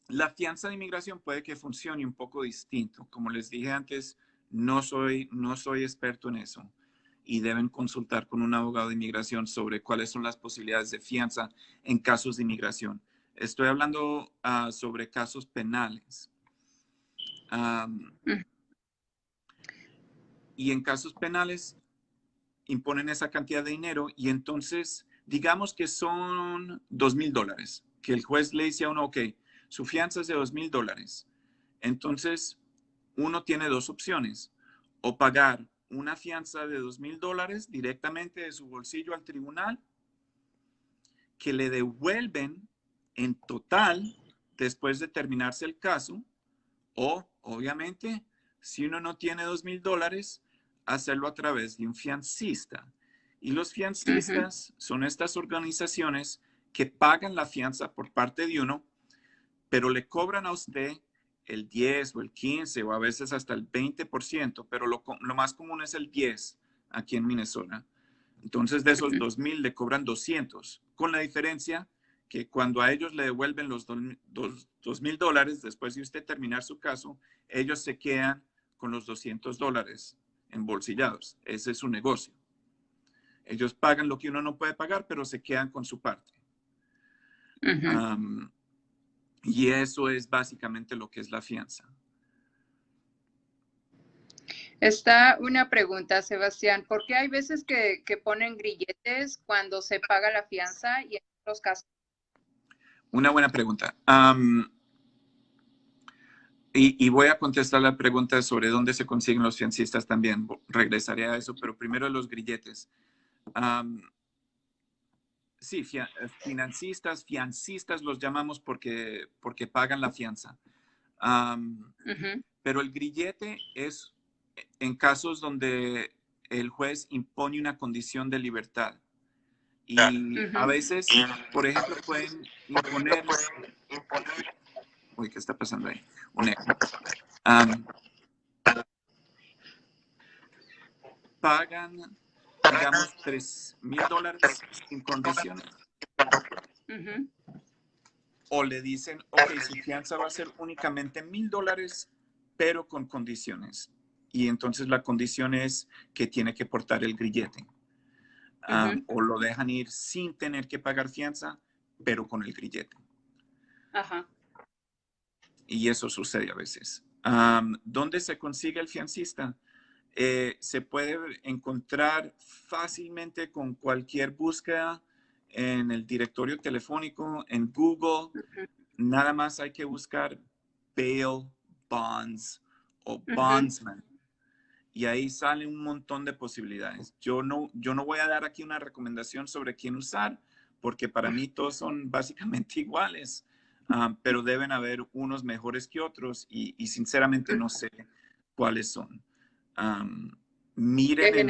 La fianza de inmigración puede que funcione un poco distinto. Como les dije antes, no soy experto en eso y deben consultar con un abogado de inmigración sobre cuáles son las posibilidades de fianza en casos de inmigración. Estoy hablando sobre casos penales. Y en casos penales imponen esa cantidad de dinero y entonces digamos que son $2,000, que el juez le dice a uno, ok, su fianza es de $2,000. Entonces, uno tiene dos opciones, o pagar una fianza de $2,000 directamente de su bolsillo al tribunal, que le devuelven en total después de terminarse el caso, o obviamente, si uno no tiene $2,000, hacerlo a través de un fiancista. Y los fiancistas son estas organizaciones que pagan la fianza por parte de uno, pero le cobran a usted el 10 o el 15 o a veces hasta el 20%, pero lo más común es el 10 aquí en Minnesota. Entonces de esos 2,000 le cobran 200, con la diferencia que cuando a ellos le devuelven los $2,000 después de usted terminar su caso, ellos se quedan con los $200 embolsillados. Ese es su negocio. Ellos pagan lo que uno no puede pagar, pero se quedan con su parte. Y eso es básicamente lo que es la fianza. Está una pregunta, Sebastián. ¿Por qué hay veces que ponen grilletes cuando se paga la fianza y en otros casos? Una buena pregunta. Y voy a contestar la pregunta sobre dónde se consiguen los fiancistas también. Regresaré a eso, pero primero los grilletes. Sí, fiancistas los llamamos porque pagan la fianza. Pero el grillete es en casos donde el juez impone una condición de libertad. Y a veces, por ejemplo, pueden imponer... Uy, ¿qué está pasando ahí? Un eco. Pagan, digamos, $3,000 sin condiciones. O le dicen, ok, su fianza va a ser únicamente $1,000, pero con condiciones. Y entonces la condición es que tiene que portar el grillete. O lo dejan ir sin tener que pagar fianza, pero con el grillete. Y eso sucede a veces. ¿Dónde se consigue el fiancista? Se puede encontrar fácilmente con cualquier búsqueda en el directorio telefónico, en Google. Nada más hay que buscar bail bonds o bondsman. Y ahí sale un montón de posibilidades. Yo no voy a dar aquí una recomendación sobre quién usar, porque para mí todos son básicamente iguales, pero deben haber unos mejores que otros y sinceramente no sé cuáles son. Miren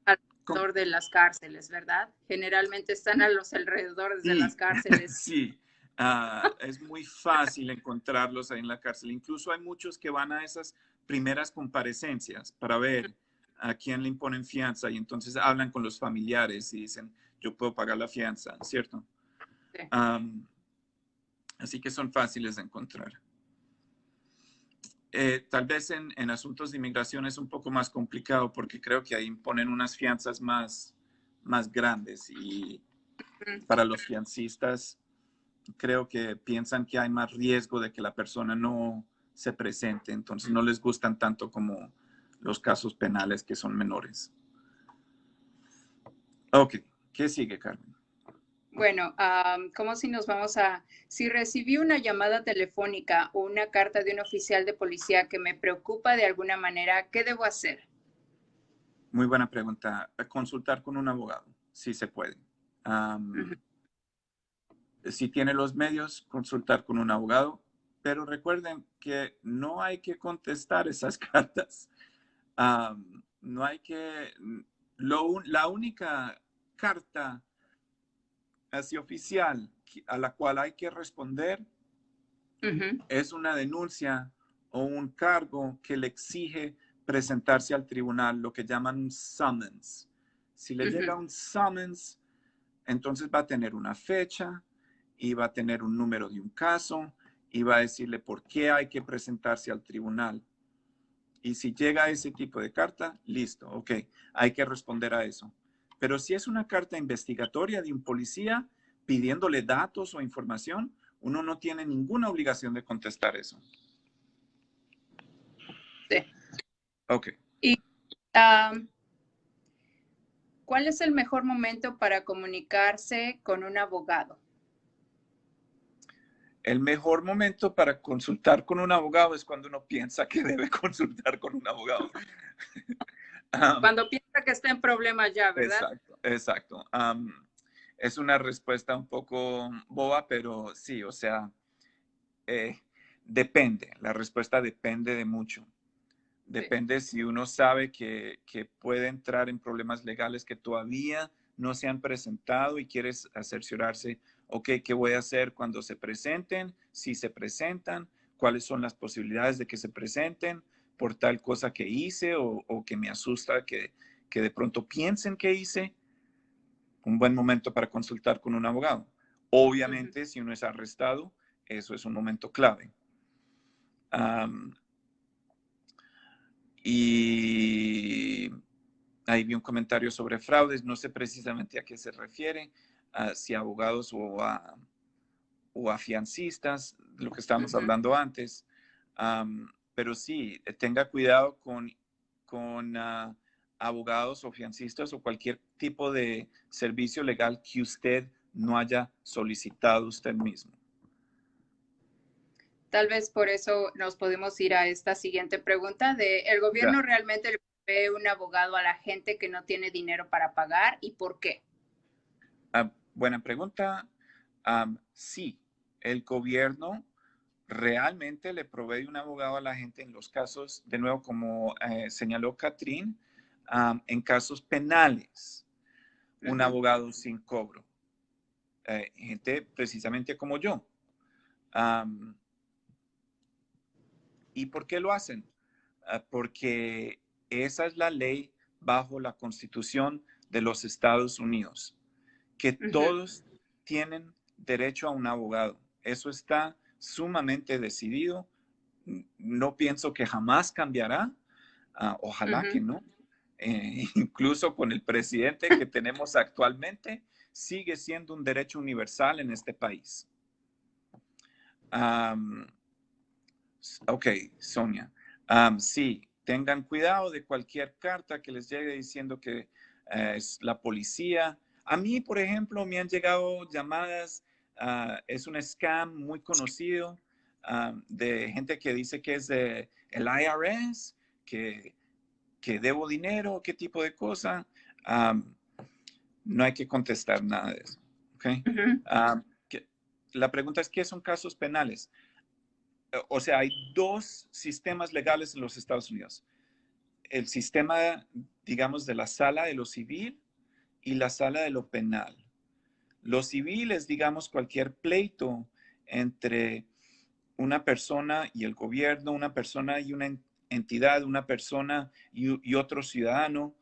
alrededor de las cárceles, ¿verdad? Generalmente están a los alrededores de las cárceles. Sí, es muy fácil encontrarlos ahí en la cárcel. Incluso hay muchos que van a esas primeras comparecencias para ver a quién le imponen fianza y entonces hablan con los familiares y dicen, yo puedo pagar la fianza, ¿cierto? Sí. Así que son fáciles de encontrar. Tal vez en asuntos de inmigración es un poco más complicado porque creo que ahí imponen unas fianzas más más grandes y para los fiancistas creo que piensan que hay más riesgo de que la persona no se presente, entonces no les gustan tanto como los casos penales que son menores. Ok, ¿qué sigue, Carmen? Bueno, ¿cómo si nos vamos a, si recibí una llamada telefónica o una carta de un oficial de policía que me preocupa de alguna manera, ¿qué debo hacer? Muy buena pregunta. Consultar con un abogado, si se puede. Ujú. Si tiene los medios, consultar con un abogado, pero recuerden que no hay que contestar esas cartas. No hay que, la única carta así oficial a la cual hay que responder Ujú. es una denuncia o un cargo que le exige presentarse al tribunal, lo que llaman un summons. Si le llega Ujú. un summons, entonces va a tener una fecha y va a tener un número de un caso y va a decirle por qué hay que presentarse al tribunal. Y si llega ese tipo de carta, listo, ok, hay que responder a eso. Pero si es una carta investigatoria de un policía pidiéndole datos o información, uno no tiene ninguna obligación de contestar eso. Sí. Ok. Y am, ¿cuál es el mejor momento para comunicarse con un abogado? El mejor momento para consultar con un abogado es cuando uno piensa que debe consultar con un abogado. Um, Cuando piensa que está en problemas ya, ¿verdad? exacto, exacto. Es una respuesta un poco boba, pero sí, o sea, eh, depende. La respuesta depende de mucho. Sí. Depende si uno sabe que puede entrar en problemas legales que todavía no se han presentado y quieres cerciorarse, ok, ¿qué voy a hacer cuando se presenten? Si se presentan, ¿cuáles son las posibilidades de que se presenten por tal cosa que hice o que me asusta que de pronto piensen que hice? Un buen momento para consultar con un abogado. Ujú. Obviamente, si uno es arrestado, eso es un momento clave. Um, y ahí vi un comentario sobre fraudes, no sé precisamente a qué se refiere, si a abogados o a fiancistas, lo que estábamos Ujú. hablando antes. Pero sí, tenga cuidado con abogados o fiancistas o cualquier tipo de servicio legal que usted no haya solicitado usted mismo. Tal vez por eso nos podemos ir a esta siguiente pregunta de, ¿el Ya. gobierno realmente le provee un abogado a la gente que no tiene dinero para pagar y por qué? Buena pregunta. Sí, el gobierno realmente le provee un abogado a la gente en los casos, de nuevo, como señaló Catherine, en casos penales, un Ujú. abogado sin cobro. Gente precisamente como yo. Um, ¿Y por qué lo hacen? Porque esa es la ley bajo la Constitución de los Estados Unidos, que Ujú. todos tienen derecho a un abogado. Eso está sumamente decidido. No pienso que jamás cambiará. Ojalá que Ujú. no. Incluso con el presidente que tenemos actualmente, sigue siendo un derecho universal en este país. Um, ok, Sonia. Sí, tengan cuidado de cualquier carta que les llegue diciendo que es la policía. A mí, por ejemplo, me han llegado llamadas, es un scam muy conocido de gente que dice que es de el IRS, que debo dinero, qué tipo de cosa. Um, no hay que contestar nada de eso. Okay. Ujú. Um, la pregunta es, ¿qué son casos penales? O sea, hay dos sistemas legales en los Estados Unidos. El sistema, digamos, de la sala de lo civil y la sala de lo penal. Lo civil es, digamos, cualquier pleito entre una persona y el gobierno, una persona y una entidad, una persona y otro ciudadano,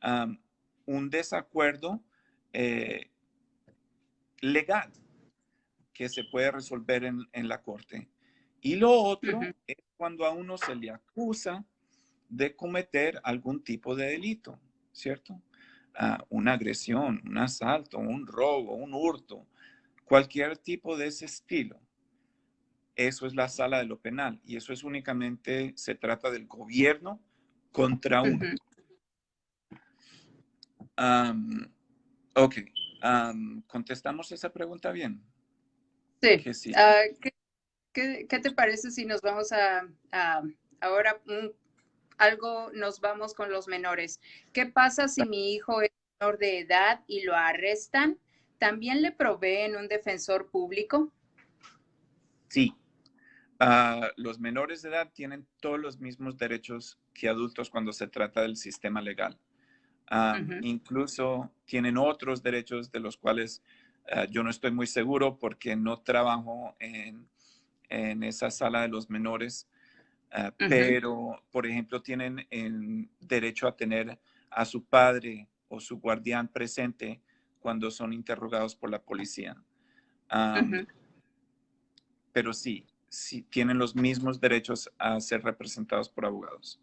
um, un desacuerdo eh, legal que se puede resolver en la corte. Y lo Ujú. otro es cuando a uno se le acusa de cometer algún tipo de delito, ¿cierto? una agresión, un asalto, un robo, un hurto, cualquier tipo de ese estilo. Eso es la sala de lo penal y eso es únicamente, se trata del gobierno contra uno. Ok, ¿contestamos esa pregunta bien? Sí. Que sí. ¿Qué te parece si nos vamos a ahora nos vamos con los menores? ¿Qué pasa si mi hijo es menor de edad y lo arrestan? ¿También le proveen un defensor público? Sí. Los menores de edad tienen todos los mismos derechos que adultos cuando se trata del sistema legal. Incluso tienen otros derechos de los cuales yo no estoy muy seguro porque no trabajo en esa sala de los menores, pero, por ejemplo, tienen el derecho a tener a su padre o su guardián presente cuando son interrogados por la policía. Pero sí, sí tienen los mismos derechos a ser representados por abogados.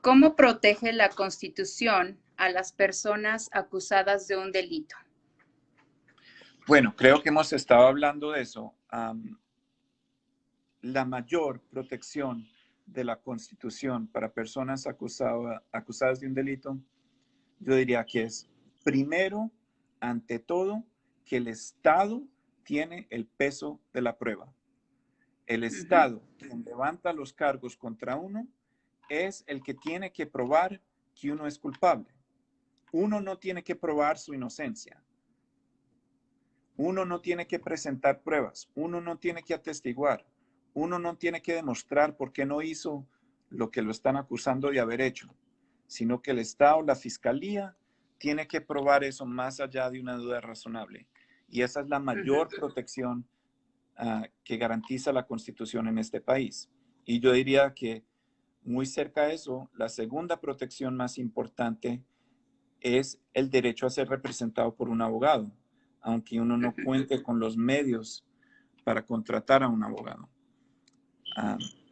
¿Cómo protege la Constitución a las personas acusadas de un delito? Bueno, creo que hemos estado hablando de eso. La mayor protección de la Constitución para personas acusadas de un delito, yo diría que es, primero, ante todo, que el Estado tiene el peso de la prueba. El Estado, quien levanta los cargos contra uno, es el que tiene que probar que uno es culpable. Uno no tiene que probar su inocencia. Uno no tiene que presentar pruebas. Uno no tiene que atestiguar. Uno no tiene que demostrar por qué no hizo lo que lo están acusando de haber hecho, sino que el Estado, la Fiscalía, tiene que probar eso más allá de una duda razonable. Y esa es la mayor protección que garantiza la Constitución en este país. Y yo diría que muy cerca de eso, la segunda protección más importante es el derecho a ser representado por un abogado, aunque uno no cuente con los medios para contratar a un abogado.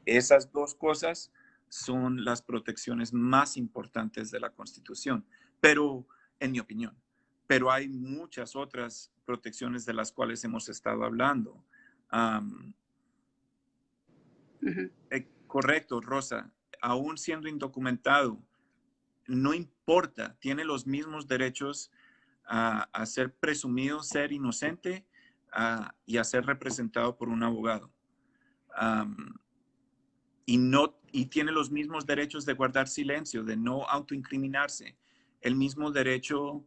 Esas dos cosas son las protecciones más importantes de la Constitución, pero en mi opinión. Pero hay muchas otras protecciones de las cuales hemos estado hablando. Correcto, Rosa. Aún siendo indocumentado, no importa, tiene los mismos derechos a ser presumido ser inocente y a ser representado por un abogado. Y tiene los mismos derechos de guardar silencio, de no autoincriminarse, el mismo derecho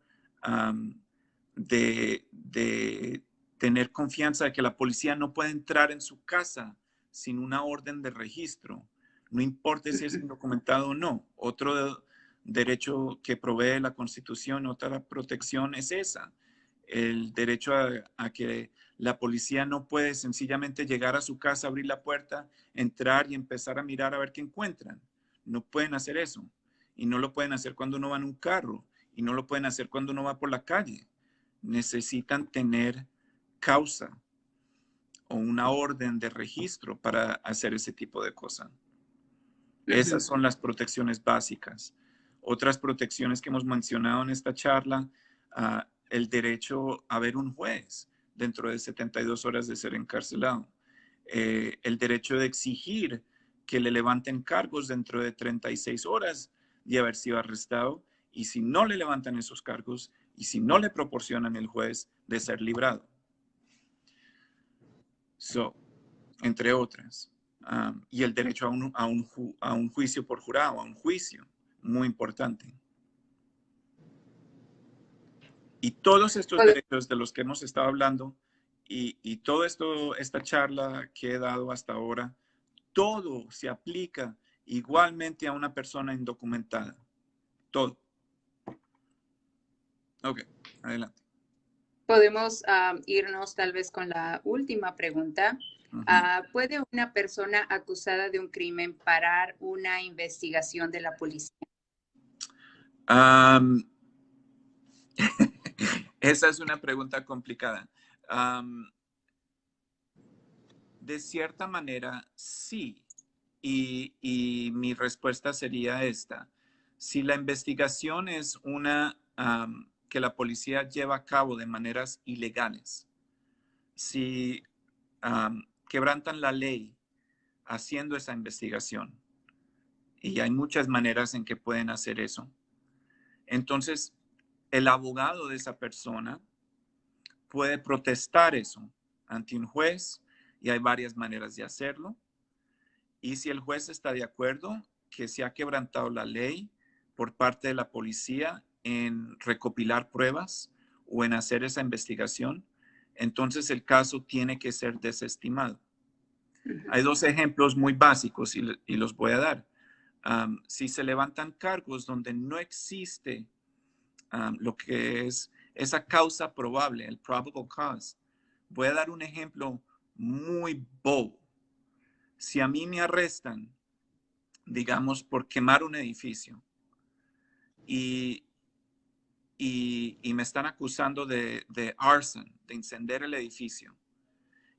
de tener confianza de que la policía no puede entrar en su casa sin una orden de registro, no importa si es indocumentado o no. Otro derecho que provee la Constitución, otra protección es esa, el derecho a que la policía no puede sencillamente llegar a su casa, abrir la puerta, entrar y empezar a mirar a ver qué encuentran. No pueden hacer eso. Y no lo pueden hacer cuando uno va en un carro. Y no lo pueden hacer cuando uno va por la calle. Necesitan tener causa o una orden de registro para hacer ese tipo de cosas. Esas son las protecciones básicas. Otras protecciones que hemos mencionado en esta charla, el derecho a ver un juez dentro de 72 horas de ser encarcelado. El derecho de exigir que le levanten cargos dentro de 36 horas de haber sido arrestado y si no le levantan esos cargos y si no le proporcionan el juez de ser librado. Entre otras. Y el derecho a un juicio por jurado, a un juicio, muy importante. Y todos estos derechos de los que hemos estado hablando y todo esto, esta charla que he dado hasta ahora, todo se aplica igualmente a una persona indocumentada. Todo. Ok, adelante. Podemos irnos tal vez con la última pregunta. ¿Puede una persona acusada de un crimen parar una investigación de la policía? Esa es una pregunta complicada. de cierta manera, sí. Y mi respuesta sería esta. Si la investigación es una que la policía lleva a cabo de maneras ilegales, si quebrantan la ley haciendo esa investigación, y hay muchas maneras en que pueden hacer eso, entonces el abogado de esa persona puede protestar eso ante un juez y hay varias maneras de hacerlo. Y si el juez está de acuerdo que se ha quebrantado la ley por parte de la policía en recopilar pruebas o en hacer esa investigación, entonces el caso tiene que ser desestimado. Hay dos ejemplos muy básicos y los voy a dar. Si se levantan cargos donde no existe lo que es esa causa probable, el probable cause, voy a dar un ejemplo muy bobo. Si a mí me arrestan, digamos, por quemar un edificio y, y me están acusando de arson, de encender el edificio,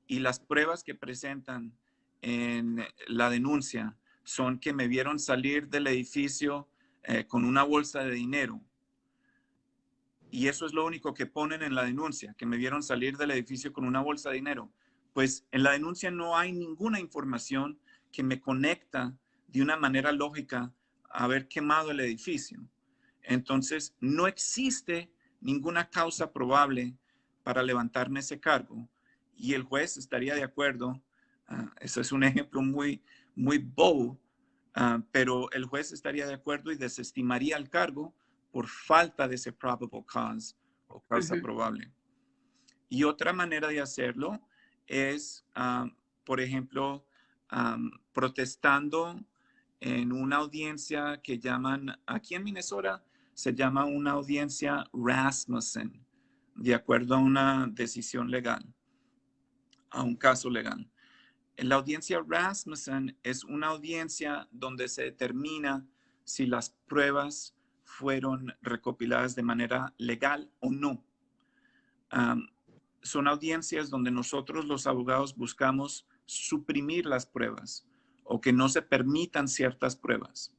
y las pruebas que presentan en la denuncia son que me vieron salir del edificio con una bolsa de dinero, y eso es lo único que ponen en la denuncia, que me vieron salir del edificio con una bolsa de dinero, pues en la denuncia no hay ninguna información que me conecta de una manera lógica a haber quemado el edificio. Entonces, no existe ninguna causa probable para levantarme ese cargo y el juez estaría de acuerdo. Eso es un ejemplo muy bobo, pero el juez estaría de acuerdo y desestimaría el cargo por falta de ese probable cause o causa probable. Y otra manera de hacerlo es, por ejemplo, protestando en una audiencia que llaman, aquí en Minnesota, se llama una audiencia Rasmussen, de acuerdo a una decisión legal, a un caso legal. En la audiencia Rasmussen es una audiencia donde se determina si las pruebas fueron recopiladas de manera legal o no. Son audiencias donde nosotros los abogados buscamos suprimir las pruebas o que no se permitan ciertas pruebas.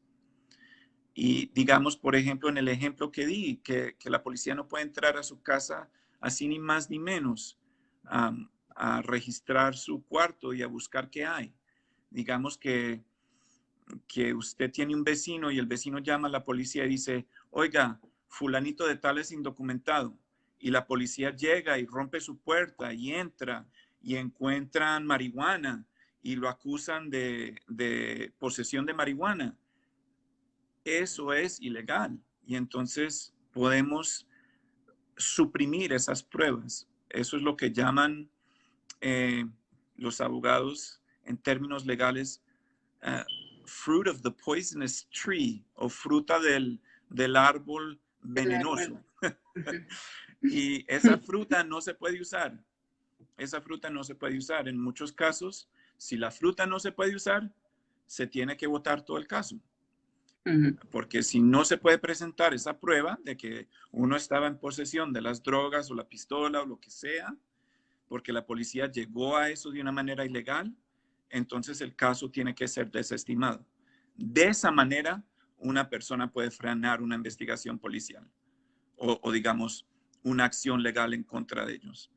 Y digamos, por ejemplo, en el ejemplo que di, que la policía no puede entrar a su casa así ni más ni menos a registrar su cuarto y a buscar qué hay. Digamos que usted tiene un vecino y el vecino llama a la policía y dice, oiga, fulanito de tal es indocumentado. Y la policía llega y rompe su puerta y entra y encuentran marihuana y lo acusan de posesión de marihuana. Eso es ilegal y entonces podemos suprimir esas pruebas. Eso es lo que llaman los abogados en términos legales fruit of the poisonous tree o fruta del árbol venenoso. Y esa fruta no se puede usar. Esa fruta no se puede usar. En muchos casos, si la fruta no se puede usar, se tiene que votar todo el caso. Porque si no se puede presentar esa prueba de que uno estaba en posesión de las drogas o la pistola o lo que sea, porque la policía llegó a eso de una manera ilegal, entonces el caso tiene que ser desestimado. De esa manera, una persona puede frenar una investigación policial o digamos, una acción legal en contra de ellos.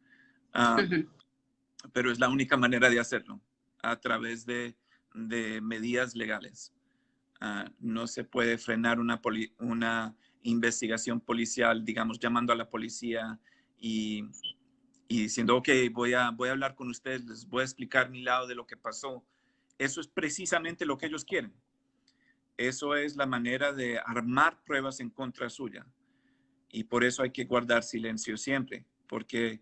Pero es la única manera de hacerlo, a través de medidas legales. No se puede frenar una investigación policial, digamos, llamando a la policía y diciendo, ok, voy a hablar con ustedes, les voy a explicar mi lado de lo que pasó. Eso es precisamente lo que ellos quieren. Eso es la manera de armar pruebas en contra suya. Y por eso hay que guardar silencio siempre, porque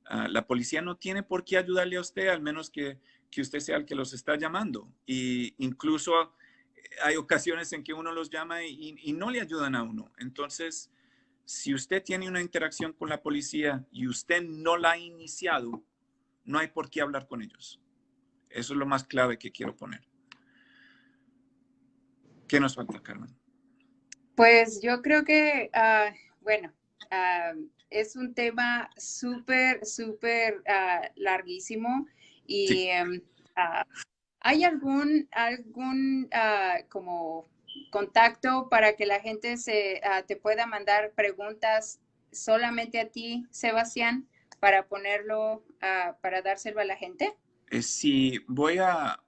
la policía no tiene por qué ayudarle a usted, al menos que usted sea el que los está llamando. Y incluso hay ocasiones en que uno los llama y no le ayudan a uno. Entonces, si usted tiene una interacción con la policía y usted no la ha iniciado, no hay por qué hablar con ellos. Eso es lo más clave que quiero poner. ¿Qué nos falta, Carmen? Pues yo creo que, bueno, es un tema súper larguísimo y Sí. ¿Hay algún como contacto para que la gente te pueda mandar preguntas solamente a ti, Sebastián, para ponerlo, para dárselo a la gente? Sí, voy a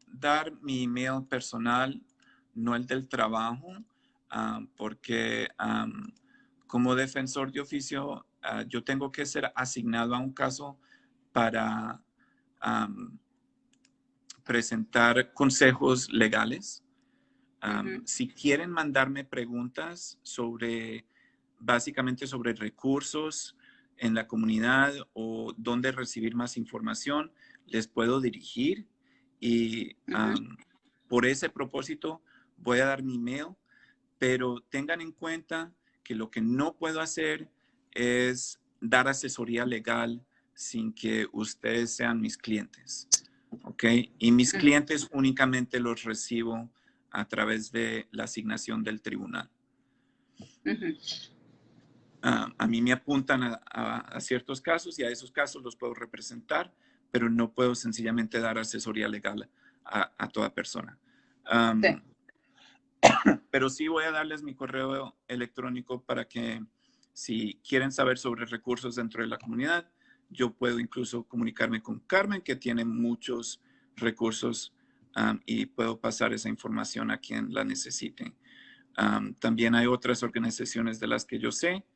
dar mi email personal, no el del trabajo, porque como defensor de oficio, yo tengo que ser asignado a un caso para presentar consejos legales. Si quieren mandarme preguntas básicamente sobre recursos en la comunidad o dónde recibir más información, les puedo dirigir y por ese propósito voy a dar mi email, pero tengan en cuenta que lo que no puedo hacer es dar asesoría legal sin que ustedes sean mis clientes. ¿Ok? Y mis clientes únicamente los recibo a través de la asignación del tribunal. A mí me apuntan a ciertos casos y a esos casos los puedo representar, pero no puedo sencillamente dar asesoría legal a toda persona. Sí. Pero sí voy a darles mi correo electrónico para que si quieren saber sobre recursos dentro de la comunidad, yo puedo incluso comunicarme con Carmen, que tiene muchos recursos y puedo pasar esa información a quien la necesite. También hay otras organizaciones de las que yo sé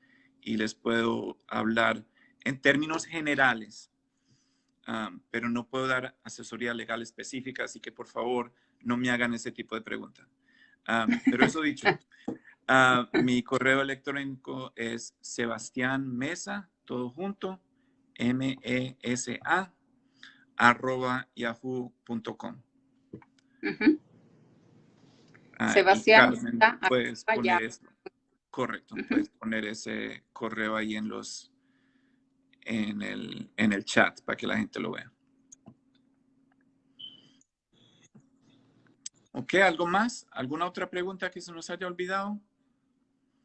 y les puedo hablar en términos generales, pero no puedo dar asesoría legal específica, así que por favor no me hagan ese tipo de preguntas. Pero eso dicho, mi correo electrónico es Sebastián Mesa, todo junto, MESA, @yahoo.com. Sebastián, Carmen, puedes poner eso. Correcto, puedes poner ese correo ahí en el chat para que la gente lo vea. Ok, ¿algo más? ¿Alguna otra pregunta que se nos haya olvidado?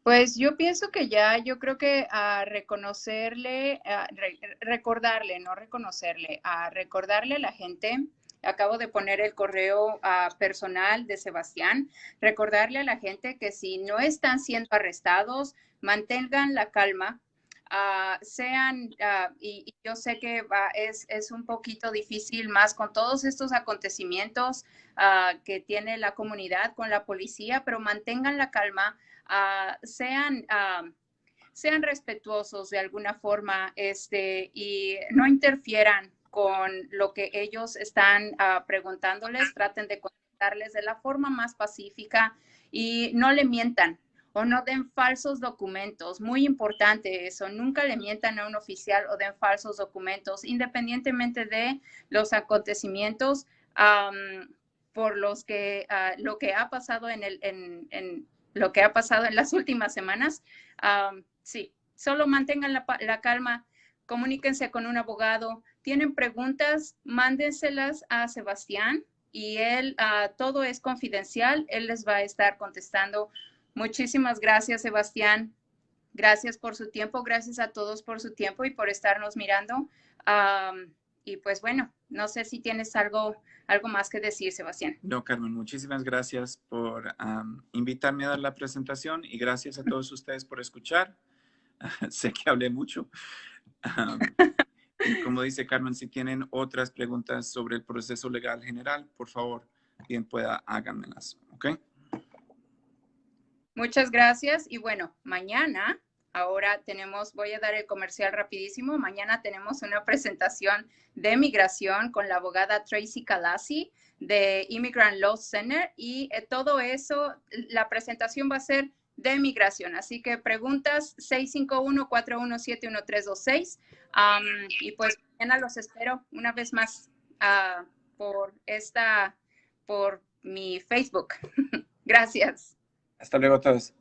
Pues yo pienso que ya, yo creo que a reconocerle, recordarle, no reconocerle, a recordarle a la gente. Acabo de poner el correo personal de Sebastián, recordarle a la gente que si no están siendo arrestados, mantengan la calma, y yo sé que es un poquito difícil más con todos estos acontecimientos que tiene la comunidad con la policía, pero mantengan la calma. Sean respetuosos de alguna forma y no interfieran con lo que ellos están preguntándoles, traten de contestarles de la forma más pacífica y no le mientan o no den falsos documentos. Muy importante eso, nunca le mientan a un oficial o den falsos documentos, independientemente de los acontecimientos por lo que ha pasado lo que ha pasado en las últimas semanas. Sí, solo mantengan la calma, comuníquense con un abogado. ¿Tienen preguntas? Mándenselas a Sebastián y él, todo es confidencial, él les va a estar contestando. Muchísimas gracias, Sebastián. Gracias por su tiempo, gracias a todos por su tiempo y por estarnos mirando. Y pues bueno, no sé si tienes algo más que decir, Sebastián. No, Carmen, muchísimas gracias por invitarme a dar la presentación y gracias a todos ustedes por escuchar. Sé que hablé mucho. Y como dice Carmen, si tienen otras preguntas sobre el proceso legal general, por favor, bien pueda, háganmelas, ¿ok? Muchas gracias. Y bueno, mañana, ahora voy a dar el comercial rapidísimo. Mañana tenemos una presentación de migración con la abogada Tracy Calassi de Immigrant Law Center y todo eso, la presentación va a ser de migración. Así que preguntas 651-417-1326. Y pues mañana los espero una vez más por mi Facebook. Gracias. Hasta luego a todos.